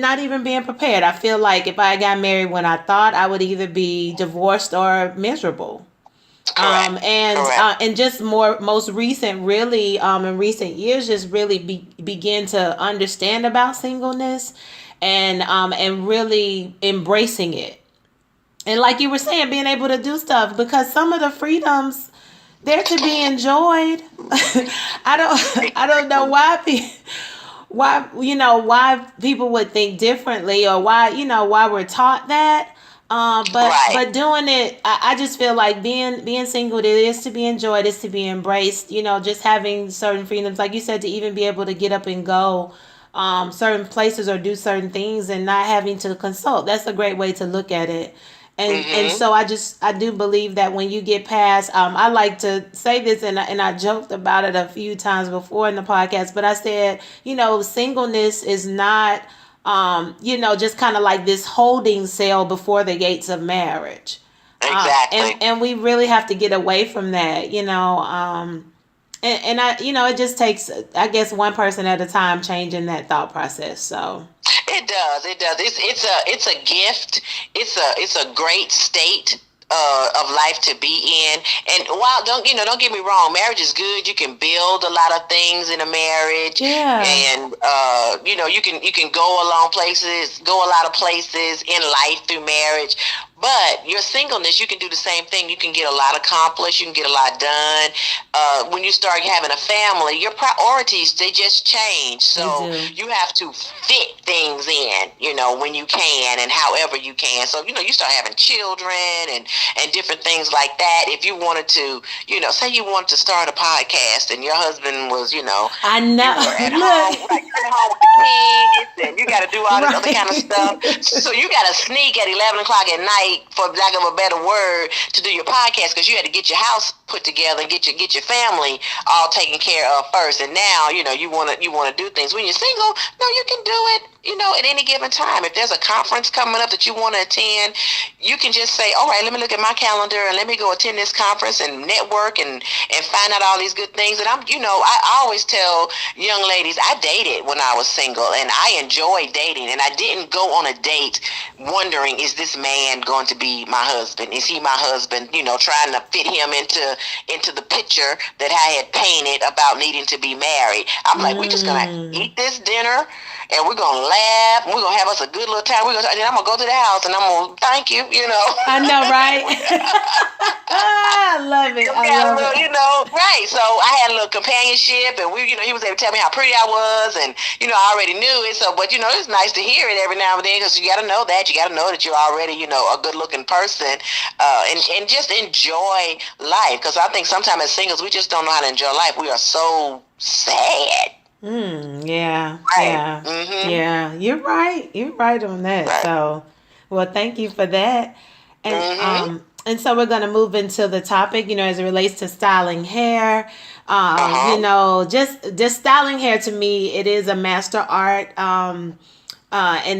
not even being prepared. I feel like if I got married when I thought, I would either be divorced or miserable. Correct. And just most recent, really, in recent years, just really begin to understand about singleness and really embracing it. And like you were saying, being able to do stuff, because some of the freedoms, they're to be enjoyed. I don't know why people would think differently, or why we're taught that. But doing it, I just feel like being single, it is to be enjoyed, it's to be embraced. Just having certain freedoms, like you said, to even be able to get up and go certain places or do certain things and not having to consult. That's a great way to look at it. And so I do believe that when you get past, I like to say this, and I joked about it a few times before in the podcast, but I said, singleness is not, just kind of like this holding cell before the gates of marriage. Exactly. And we really have to get away from that, and I, it just takes, I guess, one person at a time changing that thought process. So. It does. It's a gift. It's a great state of life to be in. And while don't get me wrong, marriage is good. You can build a lot of things in a marriage. Yeah. And you can go a lot of places in life through marriage. But your singleness, you can do the same thing. You can get a lot accomplished. You can get a lot done. When you start having a family, your priorities, they just change. So you have to fit things in, when you can and however you can. So, you start having children and different things like that. If you wanted to, say you wanted to start a podcast and your husband was, I know. You were at home, like you're at home with the kids and you got to do all this other kind of stuff. So you got to sneak at 11 o'clock at night, for lack of a better word, to do your podcast because you had to get your house put together and get your family all taken care of first. And now, you want to do things. When you're single, no, you can do it, at any given time. If there's a conference coming up that you want to attend, you can just say, all right, let me look at my calendar and let me go attend this conference and network and find out all these good things. And I always tell young ladies, I dated when I was single and I enjoyed dating, and I didn't go on a date wondering, is this man going to be my husband? Is he my husband? Trying to fit him into the picture that I had painted about needing to be married. I'm like, we're just gonna eat this dinner and we're gonna laugh and we're gonna have us a good little time. And then I'm gonna go to the house and I'm gonna thank you, I know, right? I love it. Right. So I had a little companionship, and he was able to tell me how pretty I was, and I already knew it. So, but it's nice to hear it every now and then, because you got to know that you're already a good looking person, and just enjoy life. Because I think sometimes as singles we just don't know how to enjoy life. We are so sad. Yeah. Right. Yeah. Mm-hmm. Yeah. You're right on that. Right. So, well, thank you for that. And and so we're going to move into the topic, as it relates to styling hair. Just styling hair, to me, it is a master art. And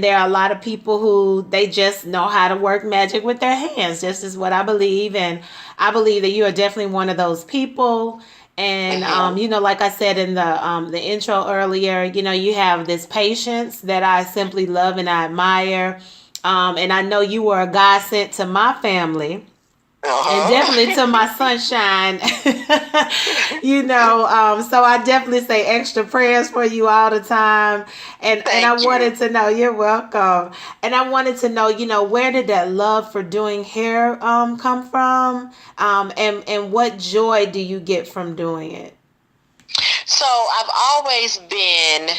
there are a lot of people who they just know how to work magic with their hands. This is what I believe. And I believe that you are definitely one of those people. And, like I said in the intro earlier, you have this patience that I simply love and I admire. And I know you were a godsend to my family. And definitely to my sunshine, so I definitely say extra prayers for you all the time. And I wanted to know, you're welcome. And I wanted to know, where did that love for doing hair come from? And what joy do you get from doing it? So I've always been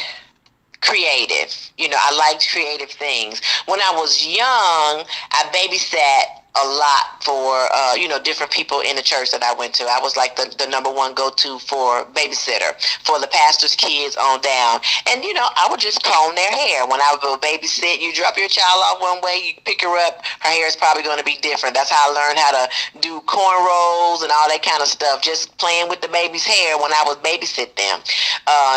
creative. I liked creative things. When I was young, I babysat a lot for different people in the church that I went to. I was like the number one go-to for babysitter for the pastor's kids on down. And I would just comb their hair. When I would babysit, you drop your child off one way, you pick her up, her hair is probably going to be different. That's how I learned how to do cornrows and all that kind of stuff, just playing with the baby's hair when I would babysit them.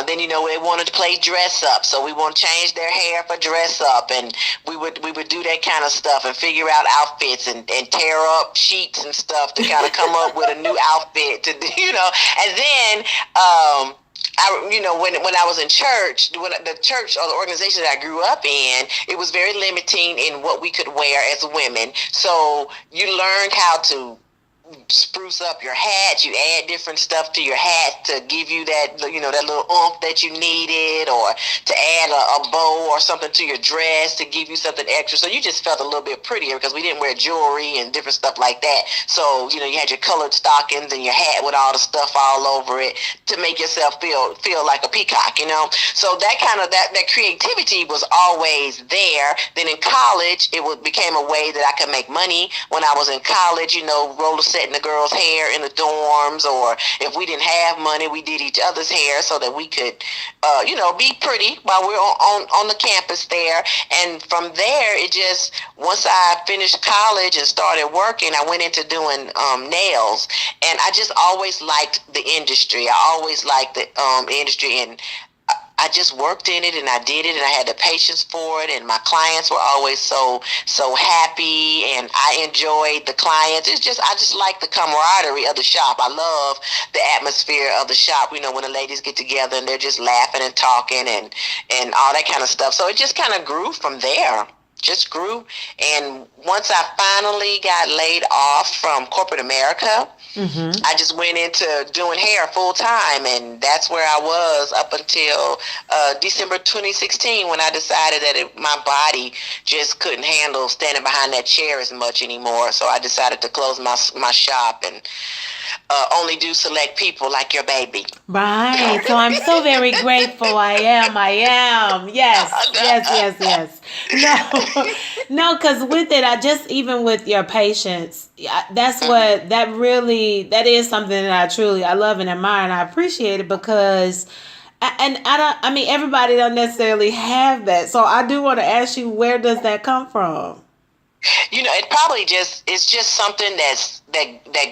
Then they wanted to play dress up, so we want to change their hair for dress up, and we would do that kind of stuff and figure out outfits and tear up sheets and stuff to kind of come up with a new outfit to and then when I was in church, when the church or the organization that I grew up in, it was very limiting in what we could wear as women. So you learned how to spruce up your hat. You add different stuff to your hat to give you that, that little oomph that you needed, or to add a bow or something to your dress to give you something extra. So you just felt a little bit prettier because we didn't wear jewelry and different stuff like that. So, you had your colored stockings and your hat with all the stuff all over it to make yourself feel like a peacock, So that creativity was always there. Then in college, it became a way that I could make money. When I was in college, roller setting the girls' hair in the dorms, or if we didn't have money, we did each other's hair so that we could, be pretty while we were on the campus there. And from there, it just, once I finished college and started working, I went into doing nails. And I just always liked the industry. I always liked the industry, and I just worked in it and I did it and I had the patience for it, and my clients were always so happy and I enjoyed the clients. I just like the camaraderie of the shop. I love the atmosphere of the shop, when the ladies get together and they're just laughing and talking and all that kind of stuff. So it just kind of grew from there. just grew. And once I finally got laid off from corporate America, I just went into doing hair full time, and that's where I was up until December 2016, when I decided that my body just couldn't handle standing behind that chair as much anymore. So I decided to close my shop and only do select people like your baby. Right. So I'm so very grateful. I am. Yes. No, because with it, even with your patience, that's what, that is something that I love and admire, and I appreciate it, because, everybody don't necessarily have that. So I do want to ask you, where does that come from? It probably it's just something that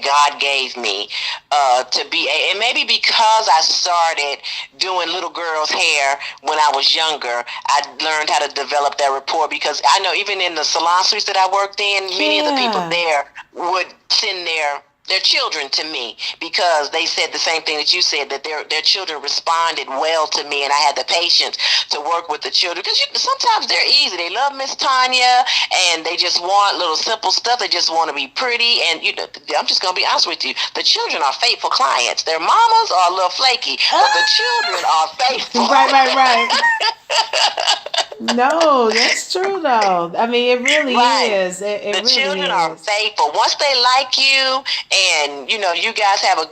God gave me to be, and maybe because I started doing little girls' hair when I was younger, I learned how to develop that rapport, because I know even in the salon suites that I worked in, many of the people there would send their children to me, because they said the same thing that you said, that their children responded well to me, and I had the patience to work with the children, because sometimes they're easy. They love Miss Tonia, and they just want little simple stuff. They just want to be pretty, and I'm just going to be honest with you, the children are faithful clients. Their mamas are a little flaky, but the children are faithful. Right. No, that's true though. It really is. The really children are faithful. Once they like you, and you guys have a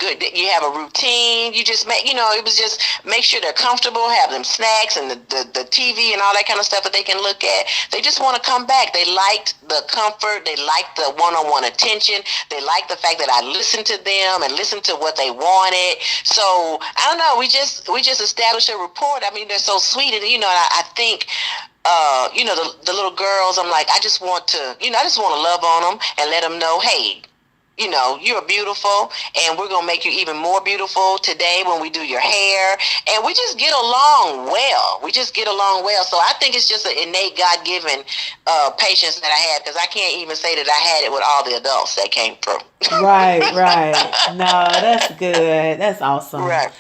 routine. You just it was just make sure they're comfortable, have them snacks and the TV and all that kind of stuff that they can look at. They just want to come back. They liked the comfort. They liked the one-on-one attention. They liked the fact that I listened to them and listened to what they wanted. So I don't know. We just established a rapport. They're so sweet, and I think. The little girls, I'm like, I just want to love on them and let them know, hey, you're beautiful, and we're going to make you even more beautiful today when we do your hair. And we just get along well. So I think it's just an innate God-given patience that I have, because I can't even say that I had it with all the adults that came through. Right. No, that's good. That's awesome. Right.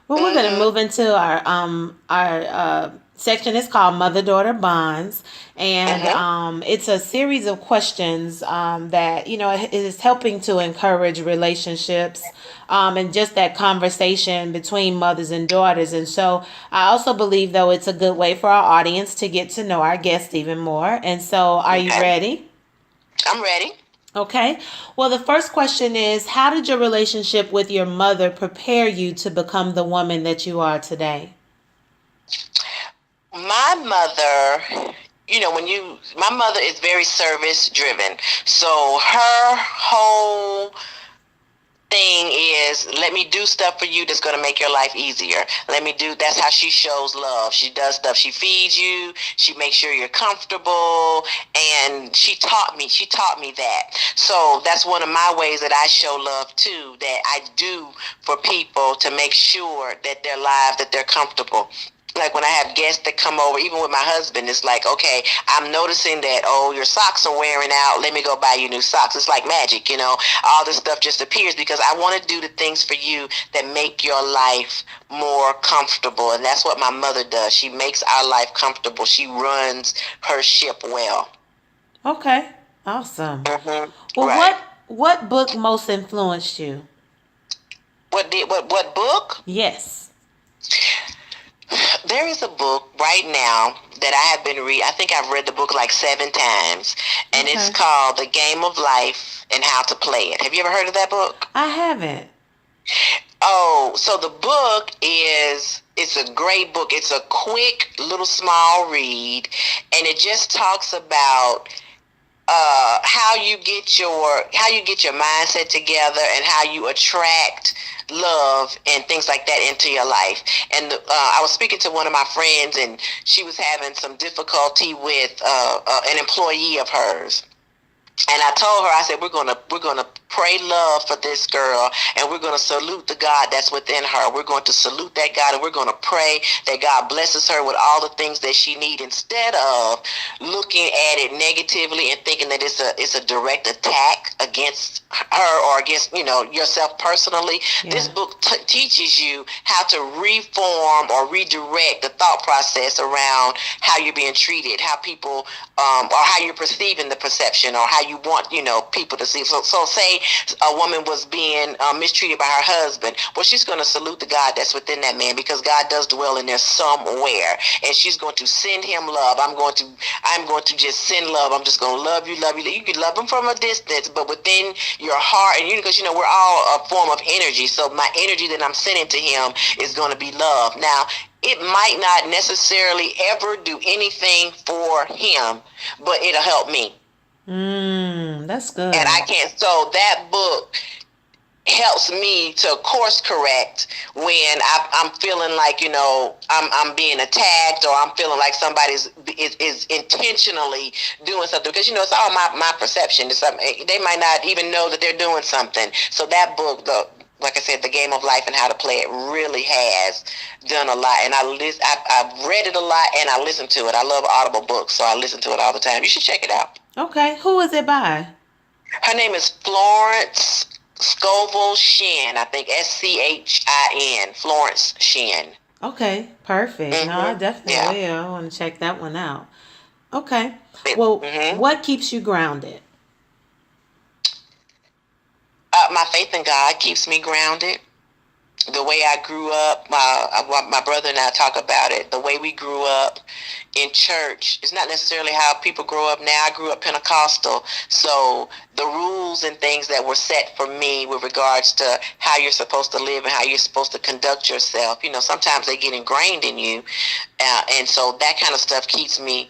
Well, we're going to move into our section. Is called Mother-Daughter Bonds, and it's a series of questions that is helping to encourage relationships and just that conversation between mothers and daughters. And so I also believe, though, it's a good way for our audience to get to know our guests even more. And so, are you ready? I'm ready. Okay. Well, the first question is, how did your relationship with your mother prepare you to become the woman that you are today? My mother, my mother is very service driven. So her whole thing is, let me do stuff for you that's going to make your life easier. That's how she shows love. She does stuff. She feeds you. She makes sure you're comfortable. And she taught me that. So that's one of my ways that I show love too, that I do for people to make sure that their lives, that they're comfortable. Like when I have guests that come over, even with my husband, it's like, okay, I'm noticing that, your socks are wearing out. Let me go buy you new socks. It's like magic, all this stuff just appears, because I want to do the things for you that make your life more comfortable. And that's what my mother does. She makes our life comfortable. She runs her ship well. Okay. Awesome. Mm-hmm. Well, right. What book most influenced you? What book? Yes. There is a book right now that I have been reading. I think I've read the book like 7 times, and It's called The Game of Life and How to Play It. Have you ever heard of that book? I haven't. Oh, so the book it's a great book. It's a quick little small read, and it just talks about how you get your mindset together and how you attract love and things like that into your life. And I was speaking to one of my friends, and she was having some difficulty with an employee of hers. And I told her, I said, we're gonna pray pray love for this girl, and we're going to salute the God that's within her. We're going to salute that God, and we're going to pray that God blesses her with all the things that she needs, instead of looking at it negatively and thinking that it's a direct attack against her or against, yourself personally. Yeah. This book teaches you how to reform or redirect the thought process around how you're being treated, how people, or how you're perceiving the perception, or how you want, people to see. So say a woman was being mistreated by her husband. Well, she's going to salute the God that's within that man, because God does dwell in there somewhere, and she's going to send him love. I'm going to just send love. I'm just going to love you. You can love him from a distance, but within your heart, and because we're all a form of energy. So my energy that I'm sending to him is going to be love. Now, it might not necessarily ever do anything for him, but it'll help me. That's good. And I can't. So that book helps me to course correct when I'm feeling like, I'm being attacked, or I'm feeling like somebody's is intentionally doing something, because it's all my perception. They might not even know that they're doing something. So that book, like I said, The Game of Life and How to Play It, really has done a lot. And I've read it a lot, and I listen to it. I love Audible books, so I listen to it all the time. You should check it out. Okay. Who is it by? Her name is Florence Scovel Shinn. I think Schin. Florence Shinn. Okay. Perfect. Mm-hmm. No, I definitely will. I want to check that one out. Okay. Well, what keeps you grounded? My faith in God keeps me grounded. The way I grew up, my brother and I talk about it. The way we grew up in church is not necessarily how people grow up now. I grew up Pentecostal, so the rules and things that were set for me with regards to how you're supposed to live and how you're supposed to conduct yourself, sometimes they get ingrained in you, and so that kind of stuff keeps me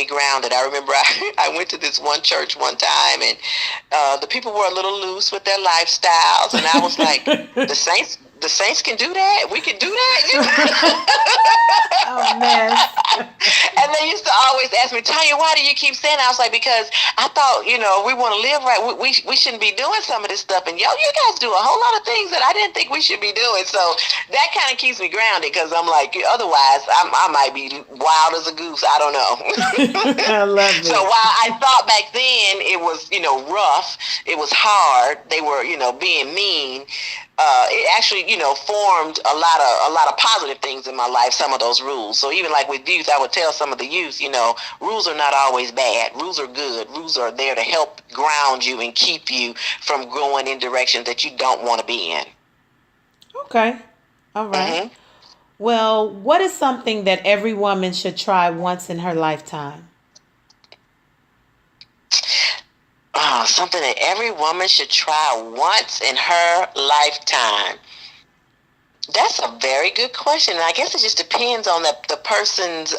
grounded. I remember I went to this one church one time, and the people were a little loose with their lifestyles, and I was like, the saints can do that? We can do that? Oh, man. And they used to always ask me, Tonia, why do you keep saying that? I was like, because I thought, we want to live right. We shouldn't be doing some of this stuff. And you guys do a whole lot of things that I didn't think we should be doing. So that kind of keeps me grounded, because I'm like, otherwise I might be wild as a goose. I don't know. I love it. So while I thought back then it was, rough, it was hard, they were, being mean, it actually, formed a lot of positive things in my life, some of those rules. So even like with youth, I would tell some of the youth, rules are not always bad. Rules are good. Rules are there to help ground you and keep you from going in directions that you don't want to be in. Okay. All right. Mm-hmm. Well, what is something that every woman should try once in her lifetime? Something that every woman should try once in her lifetime. That's a very good question. And I guess it just depends on the person's,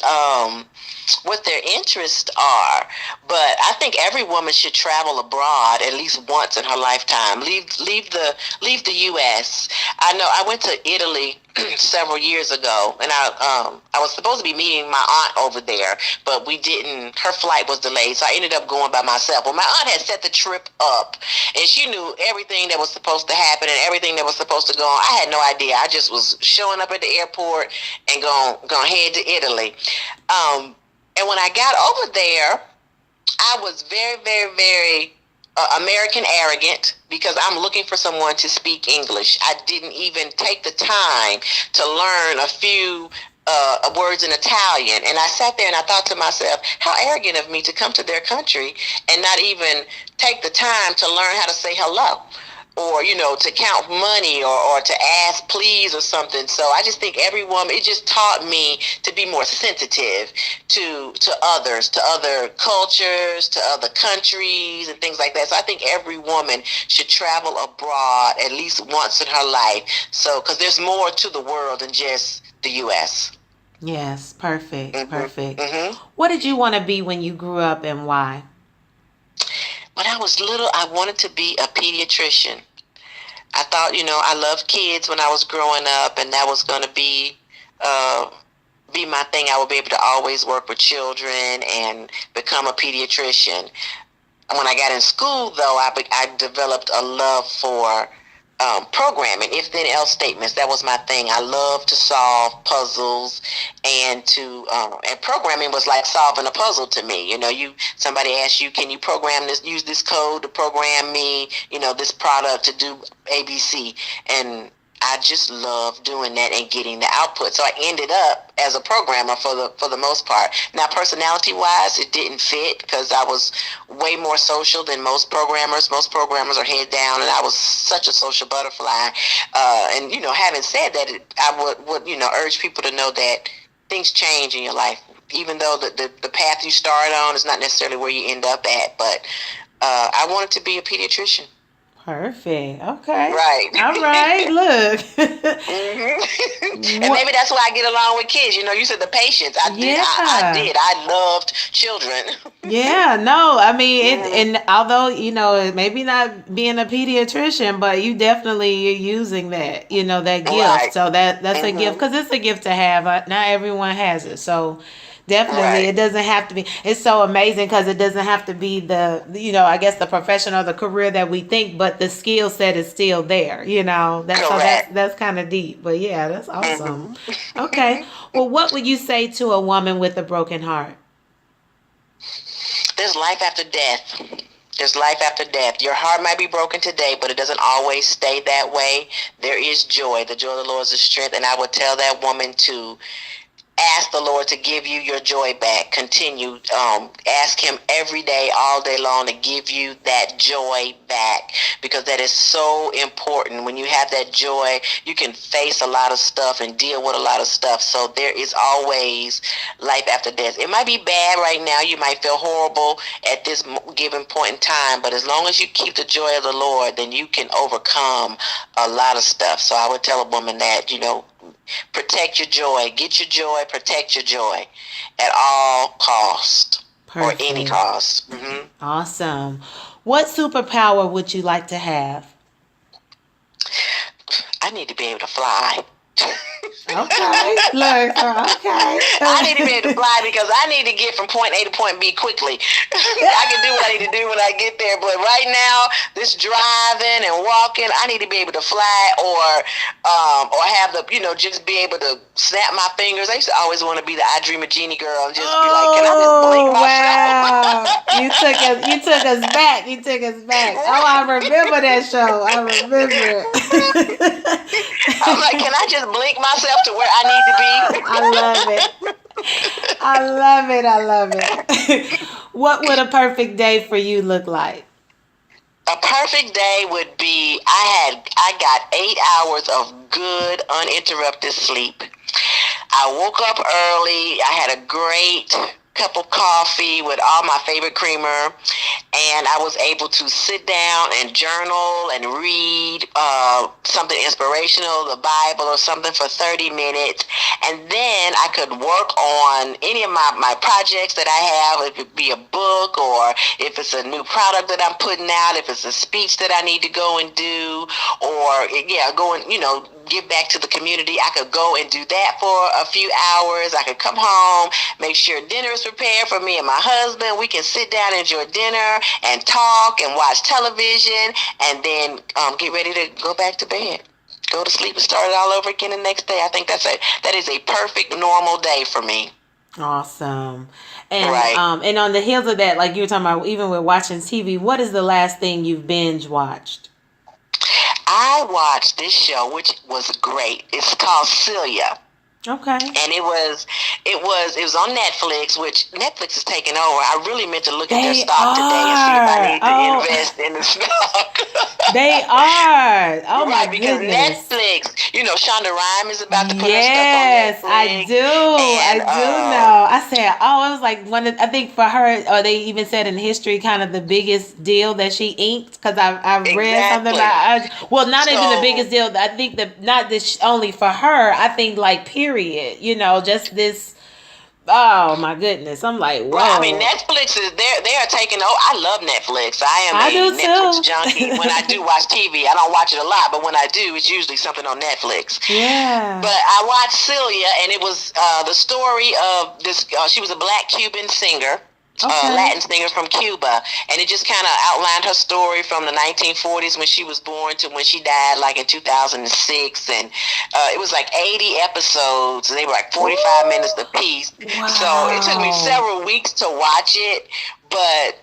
what their interests are. But I think every woman should travel abroad at least once in her lifetime. Leave the U.S. I know I went to Italy several years ago, and I was supposed to be meeting my aunt over there, but we didn't. Her flight was delayed, so I ended up going by myself. Well, my aunt had set the trip up, and she knew everything that was supposed to happen and everything that was supposed to go on. I had no idea. I just was showing up at the airport and going head to Italy. And when I got over there, I was very, very, very American arrogant, because I'm looking for someone to speak English. I didn't even take the time to learn a few words in Italian. And I sat there and I thought to myself, how arrogant of me to come to their country and not even take the time to learn how to say hello, or, to count money, or to ask please or something. So I just think every woman, it just taught me to be more sensitive to others, to other cultures, to other countries and things like that. So I think every woman should travel abroad at least once in her life. So, because there's more to the world than just the U.S. Yes, perfect, mm-hmm. perfect. Mm-hmm. What did you want to be when you grew up, and why? When I was little, I wanted to be a pediatrician. I thought, I loved kids when I was growing up, and that was going to be my thing. I would be able to always work with children and become a pediatrician. When I got in school, though, I developed a love for programming, if then else statements. That was my thing. I love to solve puzzles, and programming was like solving a puzzle to me. Somebody asks you, can you program this? Use this code to program me, this product to do ABC, and I just love doing that and getting the output. So I ended up as a programmer for the most part. Now, personality-wise, it didn't fit because I was way more social than most programmers. Most programmers are head down, and I was such a social butterfly. And having said that, I would urge people to know that things change in your life. Even though the path you start on is not necessarily where you end up at, but I wanted to be a pediatrician. Perfect. Okay. Right. All right. Look. And maybe that's why I get along with kids. You said the patience. I did. I loved children. Yeah. No. I mean, and although maybe not being a pediatrician, but you're using that. That gift. Right. So that's a gift, because it's a gift to have. Not everyone has it. So. Definitely, right. It doesn't have to be. It's so amazing because it doesn't have to be the, I guess the profession or the career that we think, but the skill set is still there. That's kind of deep. But yeah, that's awesome. Mm-hmm. Okay. Well, what would you say to a woman with a broken heart? There's life after death. There's life after death. Your heart might be broken today, but it doesn't always stay that way. There is joy. The joy of the Lord is the strength. And I would tell that woman to ask the Lord to give you your joy back. Continue. Ask him every day, all day long, to give you that joy back, because that is so important. When you have that joy, you can face a lot of stuff and deal with a lot of stuff. So there is always life after death. It might be bad right now. You might feel horrible at this given point in time, but as long as you keep the joy of the Lord, then you can overcome a lot of stuff. So I would tell a woman that, protect your joy, get your joy, protect your joy at all cost. Perfect. Or any cost. Mm-hmm. Awesome. What superpower would you like to have? I need to be able to fly. Okay. Look, okay. I need to be able to fly because I need to get from point A to point B quickly. I can do what I need to do when I get there, but right now, this driving and walking, I need to be able to fly or have the, just be able to snap my fingers. I used to always want to be the I Dream a Genie girl and just be like, can I just blink myself? Wow. You took us back. You took us back. Oh, I remember that show. I remember it. I'm like, can I just blink myself to where I need to be? I love it. What would a perfect day for you look like? A perfect day would be, I got 8 hours of good, uninterrupted sleep. I woke up early. I had a great cup of coffee with all my favorite creamer, and I was able to sit down and journal and read something inspirational, the Bible or something, for 30 minutes, and then I could work on any of my projects that I have. It could be a book, or if it's a new product that I'm putting out, if it's a speech that I need to go and do, or go and give back to the community. I could go and do that for a few hours. I could come home, make sure dinner is prepared for me and my husband. We can sit down and enjoy dinner and talk and watch television, and then get ready to go back to bed, go to sleep and start it all over again the next day. I think that is a perfect normal day for me. Awesome. And right. And on the heels of that, like you were talking about, even with watching TV, what is the last thing you've binge watched? I watched this show, which was great. It's called Celia. Okay. And it was on Netflix, which Netflix is taking over. I really meant to look at their stock today and see if I need to invest in the stock. They are. Oh my goodness. Because Netflix, Shonda Rhimes is about to put her stuff on Yes, Netflix. I do. I do know. I said, it was like I think for her, or they even said in history, kind of the biggest deal that she inked, because I read something about, even the biggest deal. I think not this only for her. I think period. Just this. Oh my goodness! I'm like, whoa. Well, I mean, Netflix is they are taking. I love Netflix. I am a Netflix junkie. When I do watch TV, I don't watch it a lot, but when I do, it's usually something on Netflix. Yeah. But I watched Celia, and it was the story of this. She was a Black Cuban singer. Okay. Latin singer from Cuba, and it just kind of outlined her story from the 1940s when she was born to when she died, like in 2006, and it was like 80 episodes. They were like 45 minutes apiece. Wow. So it took me several weeks to watch it. But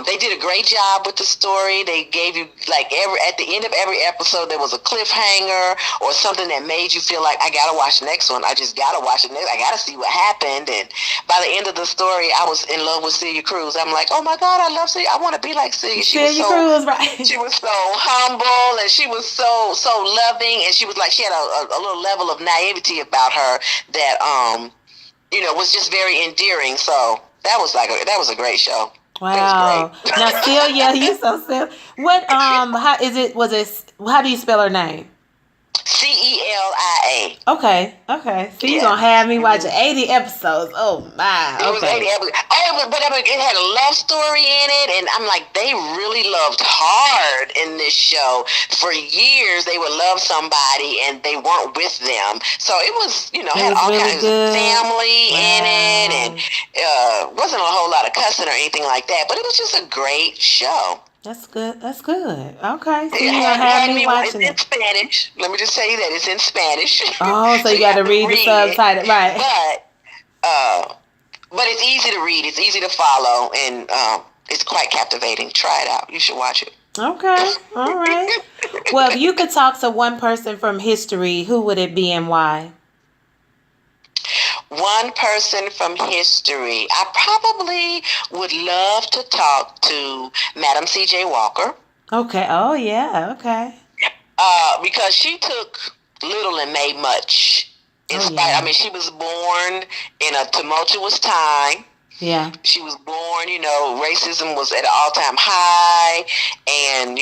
they did a great job with the story. They gave you, like, at the end of every episode, there was a cliffhanger or something that made you feel like, I got to watch the next one. I just got to watch it next. I got to see what happened. And by the end of the story, I was in love with Celia Cruz. I'm like, oh, my God, I love Celia. I want to be like Celia. Celia Cruz, right. She was so humble, and she was so loving. And she was like, she had a little level of naivety about her that, was just very endearing. So that was a great show. Wow. It was great. Now, Celia, you so silly. What, how do you spell her name? Celia. Okay. So you're going to have me watching 80 episodes. Oh, my. Okay. It was 80 episodes. But it had a love story in it, and I'm like, they really loved hard in this show. For years, they would love somebody, and they weren't with them. So it was, had all really kinds of family in it, and wasn't a whole lot of cussing or anything like that, but it was just a great show. That's good. Okay. So you're going to have me watching it. It's in Spanish. Let me just tell you that. It's in Spanish. Oh, so you got to read the subtitle. Right. But it's easy to read. It's easy to follow. And it's quite captivating. Try it out. You should watch it. Okay. All right. Well, if you could talk to one person from history, who would it be and why? One person from history. I probably would love to talk to Madam C.J. Walker. Okay. Oh, yeah. Okay. Because she took little and made much. I mean, she was born in a tumultuous time. Yeah. She was born, racism was at an all-time high, and,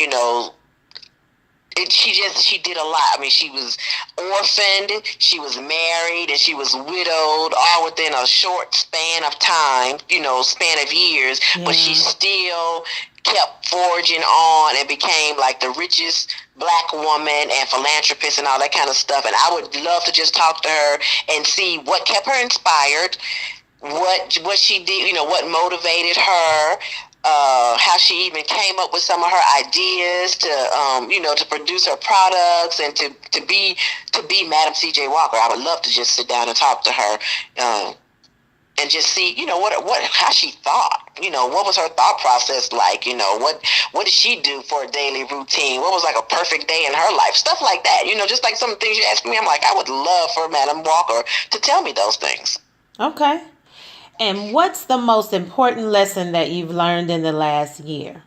she did a lot. I mean, she was orphaned, she was married, and she was widowed, all within a short span of time, span of years. Yeah. But she still kept forging on and became like the richest black woman and philanthropist and all that kind of stuff. And I would love to just talk to her and see what kept her inspired, what she did, what motivated her. How she even came up with some of her ideas to produce her products and to be Madam C.J. Walker. I would love to just sit down and talk to her and just see, how she thought. What was her thought process like? What did she do for a daily routine? What was like a perfect day in her life? Stuff like that. Just like some things you ask me, I'm like, I would love for Madam Walker to tell me those things. Okay. And what's the most important lesson that you've learned in the last year?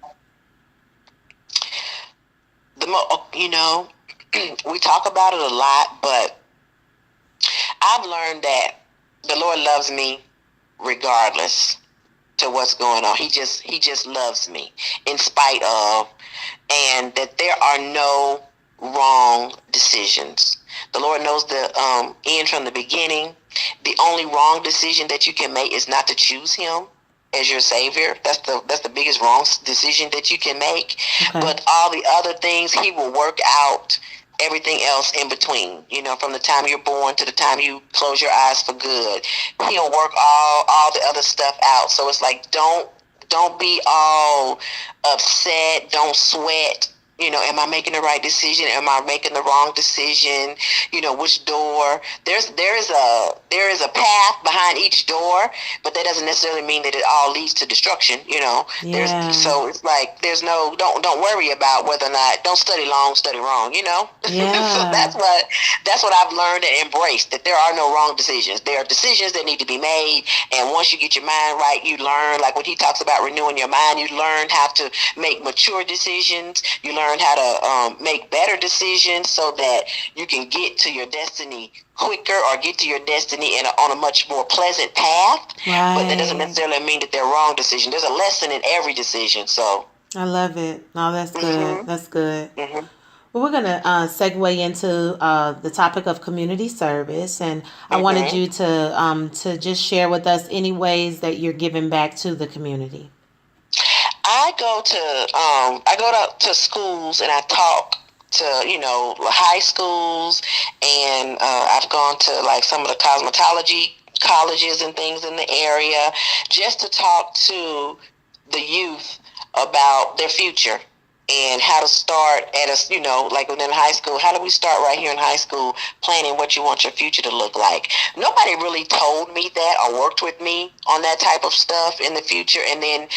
We talk about it a lot, but I've learned that the Lord loves me regardless to what's going on. He just loves me in spite of, and that there are no wrong decisions. The Lord knows the end from the beginning. The only wrong decision that you can make is not to choose Him as your Savior. That's the biggest wrong decision that you can make. Okay. But all the other things, He will work out everything else in between. From the time you're born to the time you close your eyes for good, He'll work all the other stuff out. So it's like, don't be all upset. Don't sweat. Am I making the right decision? Am I making the wrong decision? Which door? There is a path behind each door, but that doesn't necessarily mean that it all leads to destruction. Yeah. So it's like don't worry about whether or not, don't study long, study wrong. Yeah. So that's what I've learned and embraced, that there are no wrong decisions. There are decisions that need to be made, and once you get your mind right, you learn, like when he talks about renewing your mind, you learn how to make mature decisions. You learn how to make better decisions so that you can get to your destiny quicker or get to your destiny on a much more pleasant path. Right. But that doesn't necessarily mean that they're wrong decisions. There's a lesson in every decision. So I love it. No, that's good. Mm-hmm. That's good. Mm-hmm. Well, we're going to segue into the topic of community service, and I wanted you to just share with us any ways that you're giving back to the community. I go to schools and I talk to high schools, and I've gone to like some of the cosmetology colleges and things in the area, just to talk to the youth about their future and how to start at a, like within high school. How do we start right here in high school planning what you want your future to look like? Nobody really told me that or worked with me on that type of stuff in the future. And then,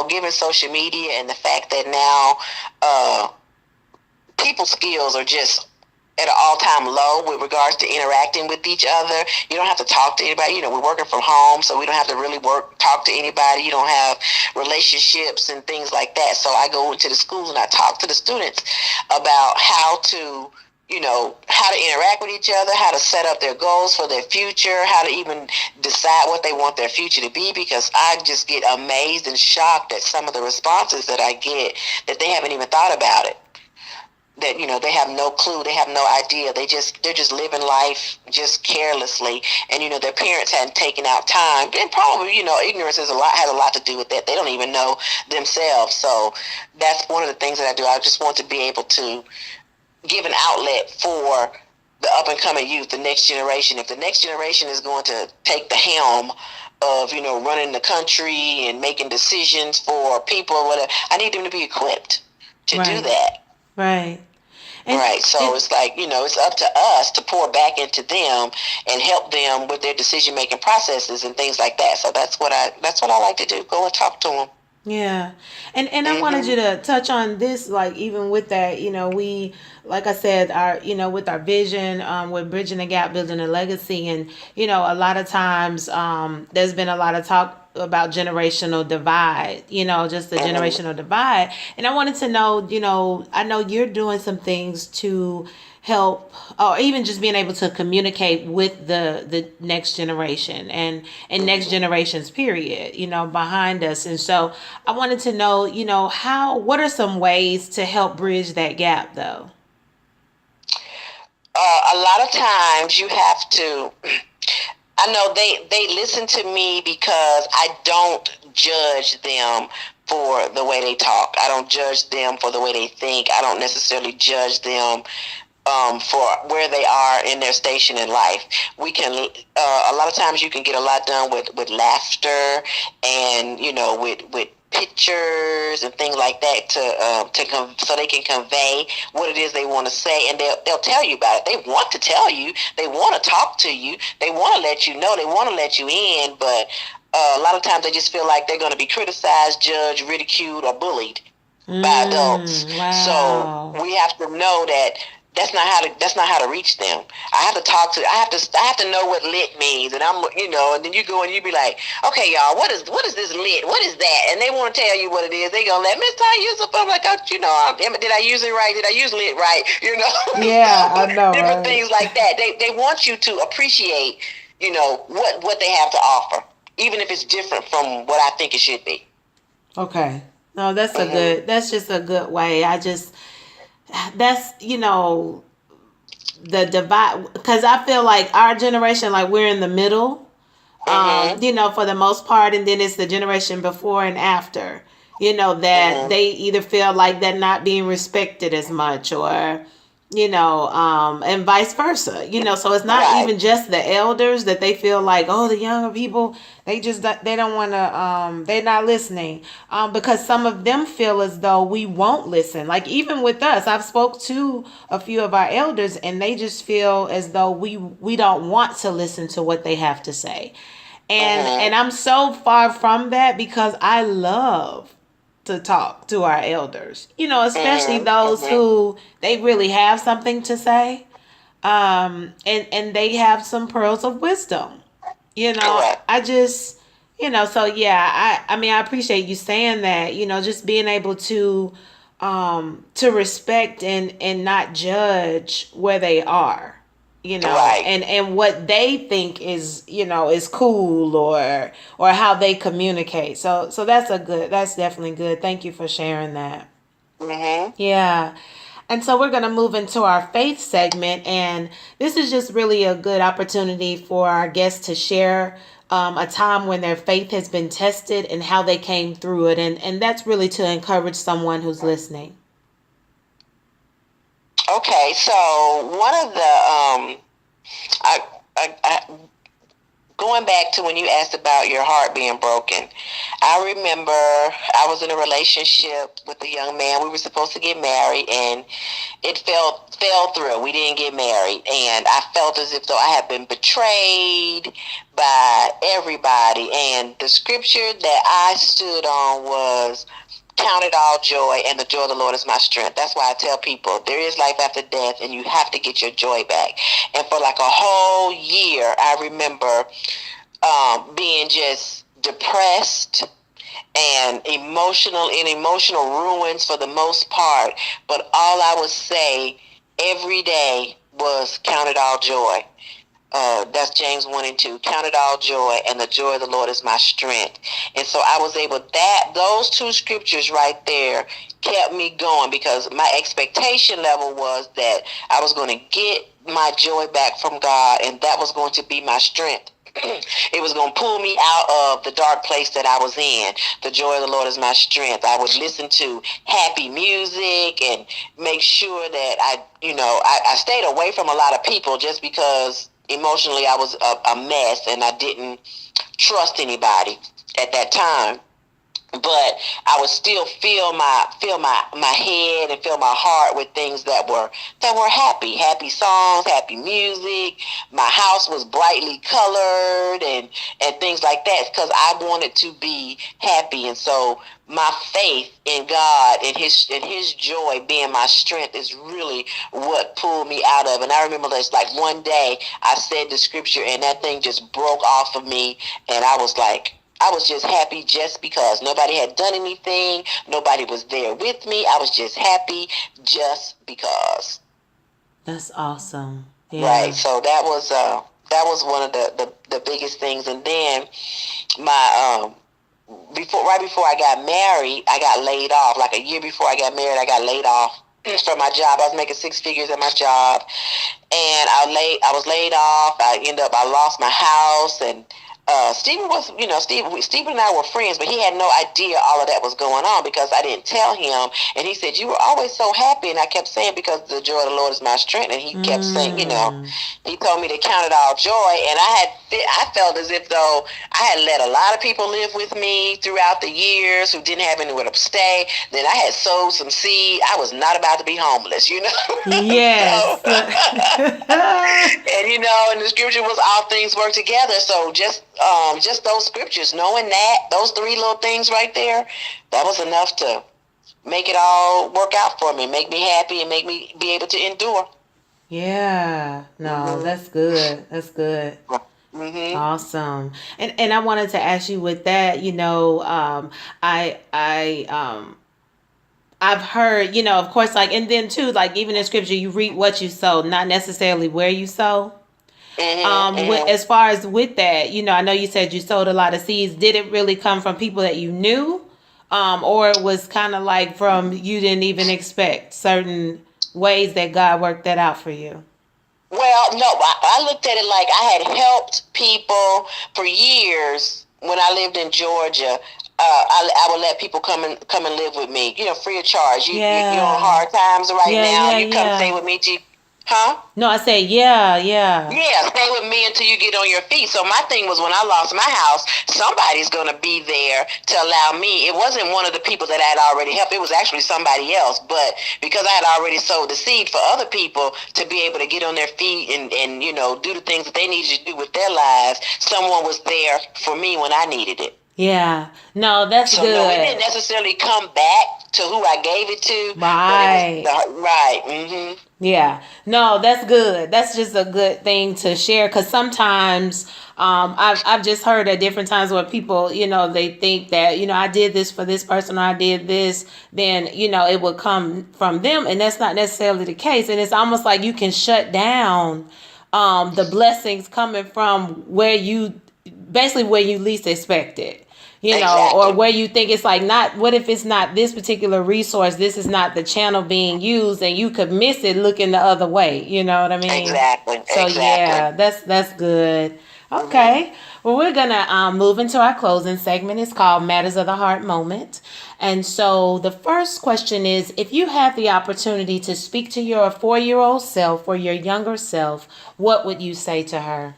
given social media and the fact that now people's skills are just at an all-time low with regards to interacting with each other. You don't have to talk to anybody. We're working from home, so we don't have to really talk to anybody. You don't have relationships and things like that. So I go into the schools and I talk to the students about how to interact with each other, how to set up their goals for their future, how to even decide what they want their future to be, because I just get amazed and shocked at some of the responses that I get that they haven't even thought about it. That they have no clue, they have no idea. They're just living life just carelessly, and their parents hadn't taken out time, and probably ignorance has a lot to do with that. They don't even know themselves. So that's one of the things that I do. I just want to be able to give an outlet for the up and coming youth, the next generation. If the next generation is going to take the helm of running the country and making decisions for people or whatever, I need them to be equipped to do that. Right. So it's like, it's up to us to pour back into them and help them with their decision-making processes and things like that. So that's what I like to do, go and talk to them. Yeah. And I wanted you to touch on this, like, even with that, we, like I said, with our vision, with bridging the gap, building a legacy. And, a lot of times there's been a lot of talk about generational divide, just the generational divide. And I wanted to know, I know you're doing some things to help, or even just being able to communicate with the next generation and next generations period, behind us. And so I wanted to know, what are some ways to help bridge that gap though? A lot of times you have to, I know they listen to me because I don't judge them for the way they talk. I don't judge them for the way they think. I don't necessarily judge them for where they are in their station in life. We can, a lot of times you can get a lot done with laughter and, with pictures and things like that so they can convey what it is they want to say, and they'll tell you about it. They want to tell you, they want to talk to you, they want to let you know, they want to let you in, but a lot of times they just feel like they're going to be criticized, judged, ridiculed, or bullied by adults. Wow. So we have to know that that's not how to reach them. I have to know what lit means, and and then you go and you be like, okay, y'all, what is this lit? What is that? And they want to tell you what it is. They gonna let me tell you something. I'm like, did I use it right? Did I use lit right? Yeah, I know. Different things like that. They want you to appreciate, what they have to offer, even if it's different from what I think it should be. Okay. No, that's just a good way. That's the divide, because I feel like our generation, like, we're in the middle, for the most part, and then it's the generation before and after, that they either feel like they're not being respected as much, or and vice versa, so it's not even just the elders that they feel like, oh, the younger people, they don't want to, they're not listening, because some of them feel as though we won't listen. Like, even with us, I've spoke to a few of our elders, and they just feel as though we don't want to listen to what they have to say. And I'm so far from that, because I love to talk to our elders, especially those who they really have something to say, and they have some pearls of wisdom, I just, so yeah, I appreciate you saying that, just being able to respect and not judge where they are, and what they think is, is cool, or how they communicate. So that's definitely good. Thank you for sharing that. Yeah. And so we're going to move into our faith segment, and this is just really a good opportunity for our guests to share a time when their faith has been tested and how they came through it. And that's really to encourage someone who's listening. Okay, so one of the going back to when you asked about your heart being broken, I remember I was in a relationship with a young man. We were supposed to get married, and it fell through. We didn't get married, and I felt as if though I had been betrayed by everybody. And the scripture that I stood on was, "Count it all joy, and the joy of the Lord is my strength." That's why I tell people there is life after death, and you have to get your joy back. And for like a whole year, I remember being just depressed and emotional ruins for the most part. But all I would say every day was, "Count it all joy." That's James 1 and 2. "Count it all joy, and the joy of the Lord is my strength." And so I was able, those two scriptures right there kept me going, because my expectation level was that I was going to get my joy back from God, and that was going to be my strength. It was going to pull me out of the dark place that I was in. The joy of the Lord is my strength. I would listen to happy music and make sure that I stayed away from a lot of people, just because emotionally I was a mess and I didn't trust anybody at that time. But I would still fill my head and fill my heart with things that were happy songs, happy music. My house was brightly colored and things like that, because I wanted to be happy. And so my faith in God and his joy being my strength is really what pulled me out of. And I remember this, like, one day I said the scripture and that thing just broke off of me, and I was just happy just because. Nobody had done anything. Nobody was there with me. I was just happy just because. That's awesome. Yeah. Right. So that was one of the biggest things. And then right before I got married, I got laid off. Like a year before I got married, I got laid off from my job. I was making 6 figures at my job, and I was laid off. I lost my house, and Stephen and I were friends, but he had no idea all of that was going on, because I didn't tell him. And he said, "You were always so happy." And I kept saying, "Because the joy of the Lord is my strength." And he kept saying, he told me to count it all joy. And I felt as if though I had let a lot of people live with me throughout the years who didn't have anywhere to stay. Then I had sowed some seed. I was not about to be homeless, Yes. And the scripture was, "All things work together." So just those scriptures, knowing that, those 3 little things right there, that was enough to make it all work out for me, make me happy, and make me be able to endure. Yeah. No, That's good. That's good. Mm-hmm. Awesome. And I wanted to ask you with that, I've heard, of course, like, and then too, like, even in scripture, you reap what you sow, not necessarily where you sow. As far as with that, I know you said you sowed a lot of seeds. Did it really come from people that you knew? Or it was kind of like from, you didn't even expect certain ways that God worked that out for you? Well, no, I looked at it like I had helped people for years when I lived in Georgia. I would let people come and live with me, free of charge. You're on hard times right now. You come stay with me till Huh? No, I said, yeah. Yeah, stay with me until you get on your feet. So my thing was, when I lost my house, somebody's going to be there to allow me. It wasn't one of the people that I had already helped. It was actually somebody else. But because I had already sowed the seed for other people to be able to get on their feet and do the things that they needed to do with their lives, someone was there for me when I needed it. Yeah. No, that's good. No, it didn't necessarily come back to who I gave it to. Right. Right. Mm-hmm. Yeah. No, that's good. That's just a good thing to share, because sometimes I've just heard at different times where people, they think that, I did this for this person, or I did this, then, it would come from them. And that's not necessarily the case. And it's almost like you can shut down the blessings coming from where you least expect it. Exactly. Or where you think it's like, not, what if it's not this particular resource, this is not the channel being used, and you could miss it looking the other way. You know what I mean? Exactly. So yeah, that's good. Okay. Mm-hmm. Well, we're going to move into our closing segment. It's called Matters of the Heart Moment. And so the first question is, if you had the opportunity to speak to your 4-year-old self or your younger self, what would you say to her?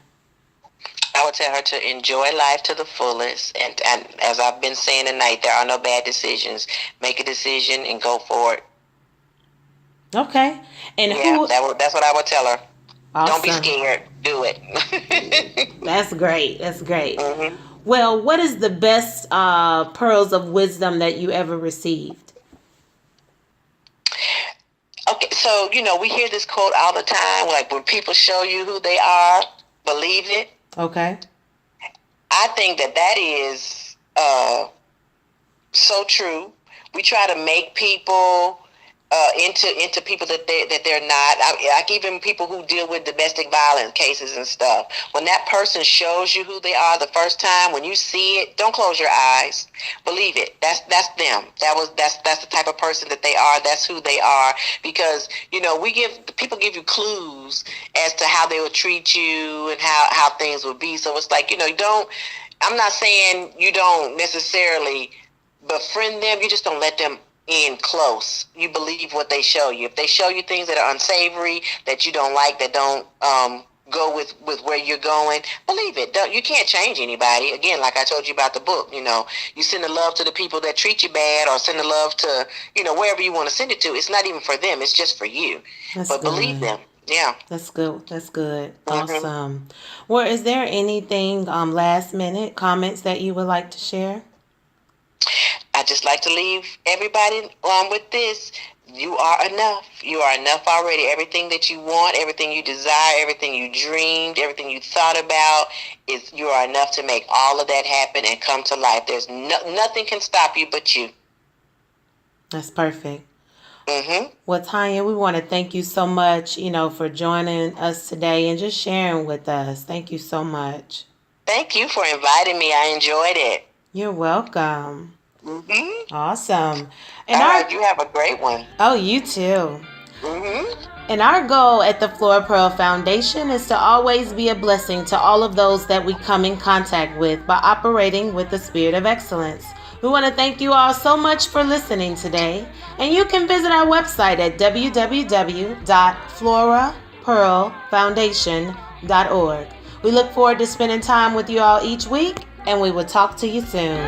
I would tell her to enjoy life to the fullest. And as I've been saying tonight, there are no bad decisions. Make a decision and go for it. Okay. And that's what I would tell her. Awesome. Don't be scared. Do it. That's great. That's great. Mm-hmm. Well, what is the best pearls of wisdom that you ever received? Okay, so, we hear this quote all the time, like, when people show you who they are, believe it. Okay. I think that is so true. We try to make people into people that they're not. Like even people who deal with domestic violence cases and stuff. When that person shows you who they are the first time, when you see it, don't close your eyes. Believe it. That's them. That's the type of person that they are. That's who they are. Because people give you clues as to how they will treat you and how things will be. So it's like I'm not saying you don't necessarily befriend them. You just don't let them in close. You believe what they show you. If they show you things that are unsavory, that you don't like, that don't go with where you're going, believe it. You can't change anybody. Again, like I told you about the book, you send the love to the people that treat you bad, or send the love to wherever you want to send it to. It's not even for them, it's just for you. But good. Believe them. Yeah, that's good. Mm-hmm. Awesome. Well, is there anything last minute comments that you would like to share? I just like to leave everybody with this. You are enough. You are enough already. Everything that you want, everything you desire, everything you dreamed, everything you thought about, you are enough to make all of that happen and come to life. There's nothing can stop you but you. That's perfect. Mm-hmm. Well, Tonia, we want to thank you so much, for joining us today and just sharing with us. Thank you so much. Thank you for inviting me. I enjoyed it. You're welcome. Mm-hmm. Awesome. And all right, you have a great one. Oh, you too. Mm-hmm. And our goal at the Flora Pearl Foundation is to always be a blessing to all of those that we come in contact with by operating with the spirit of excellence. We want to thank you all so much for listening today. And you can visit our website at www.florapearlfoundation.org. We look forward to spending time with you all each week, and we will talk to you soon.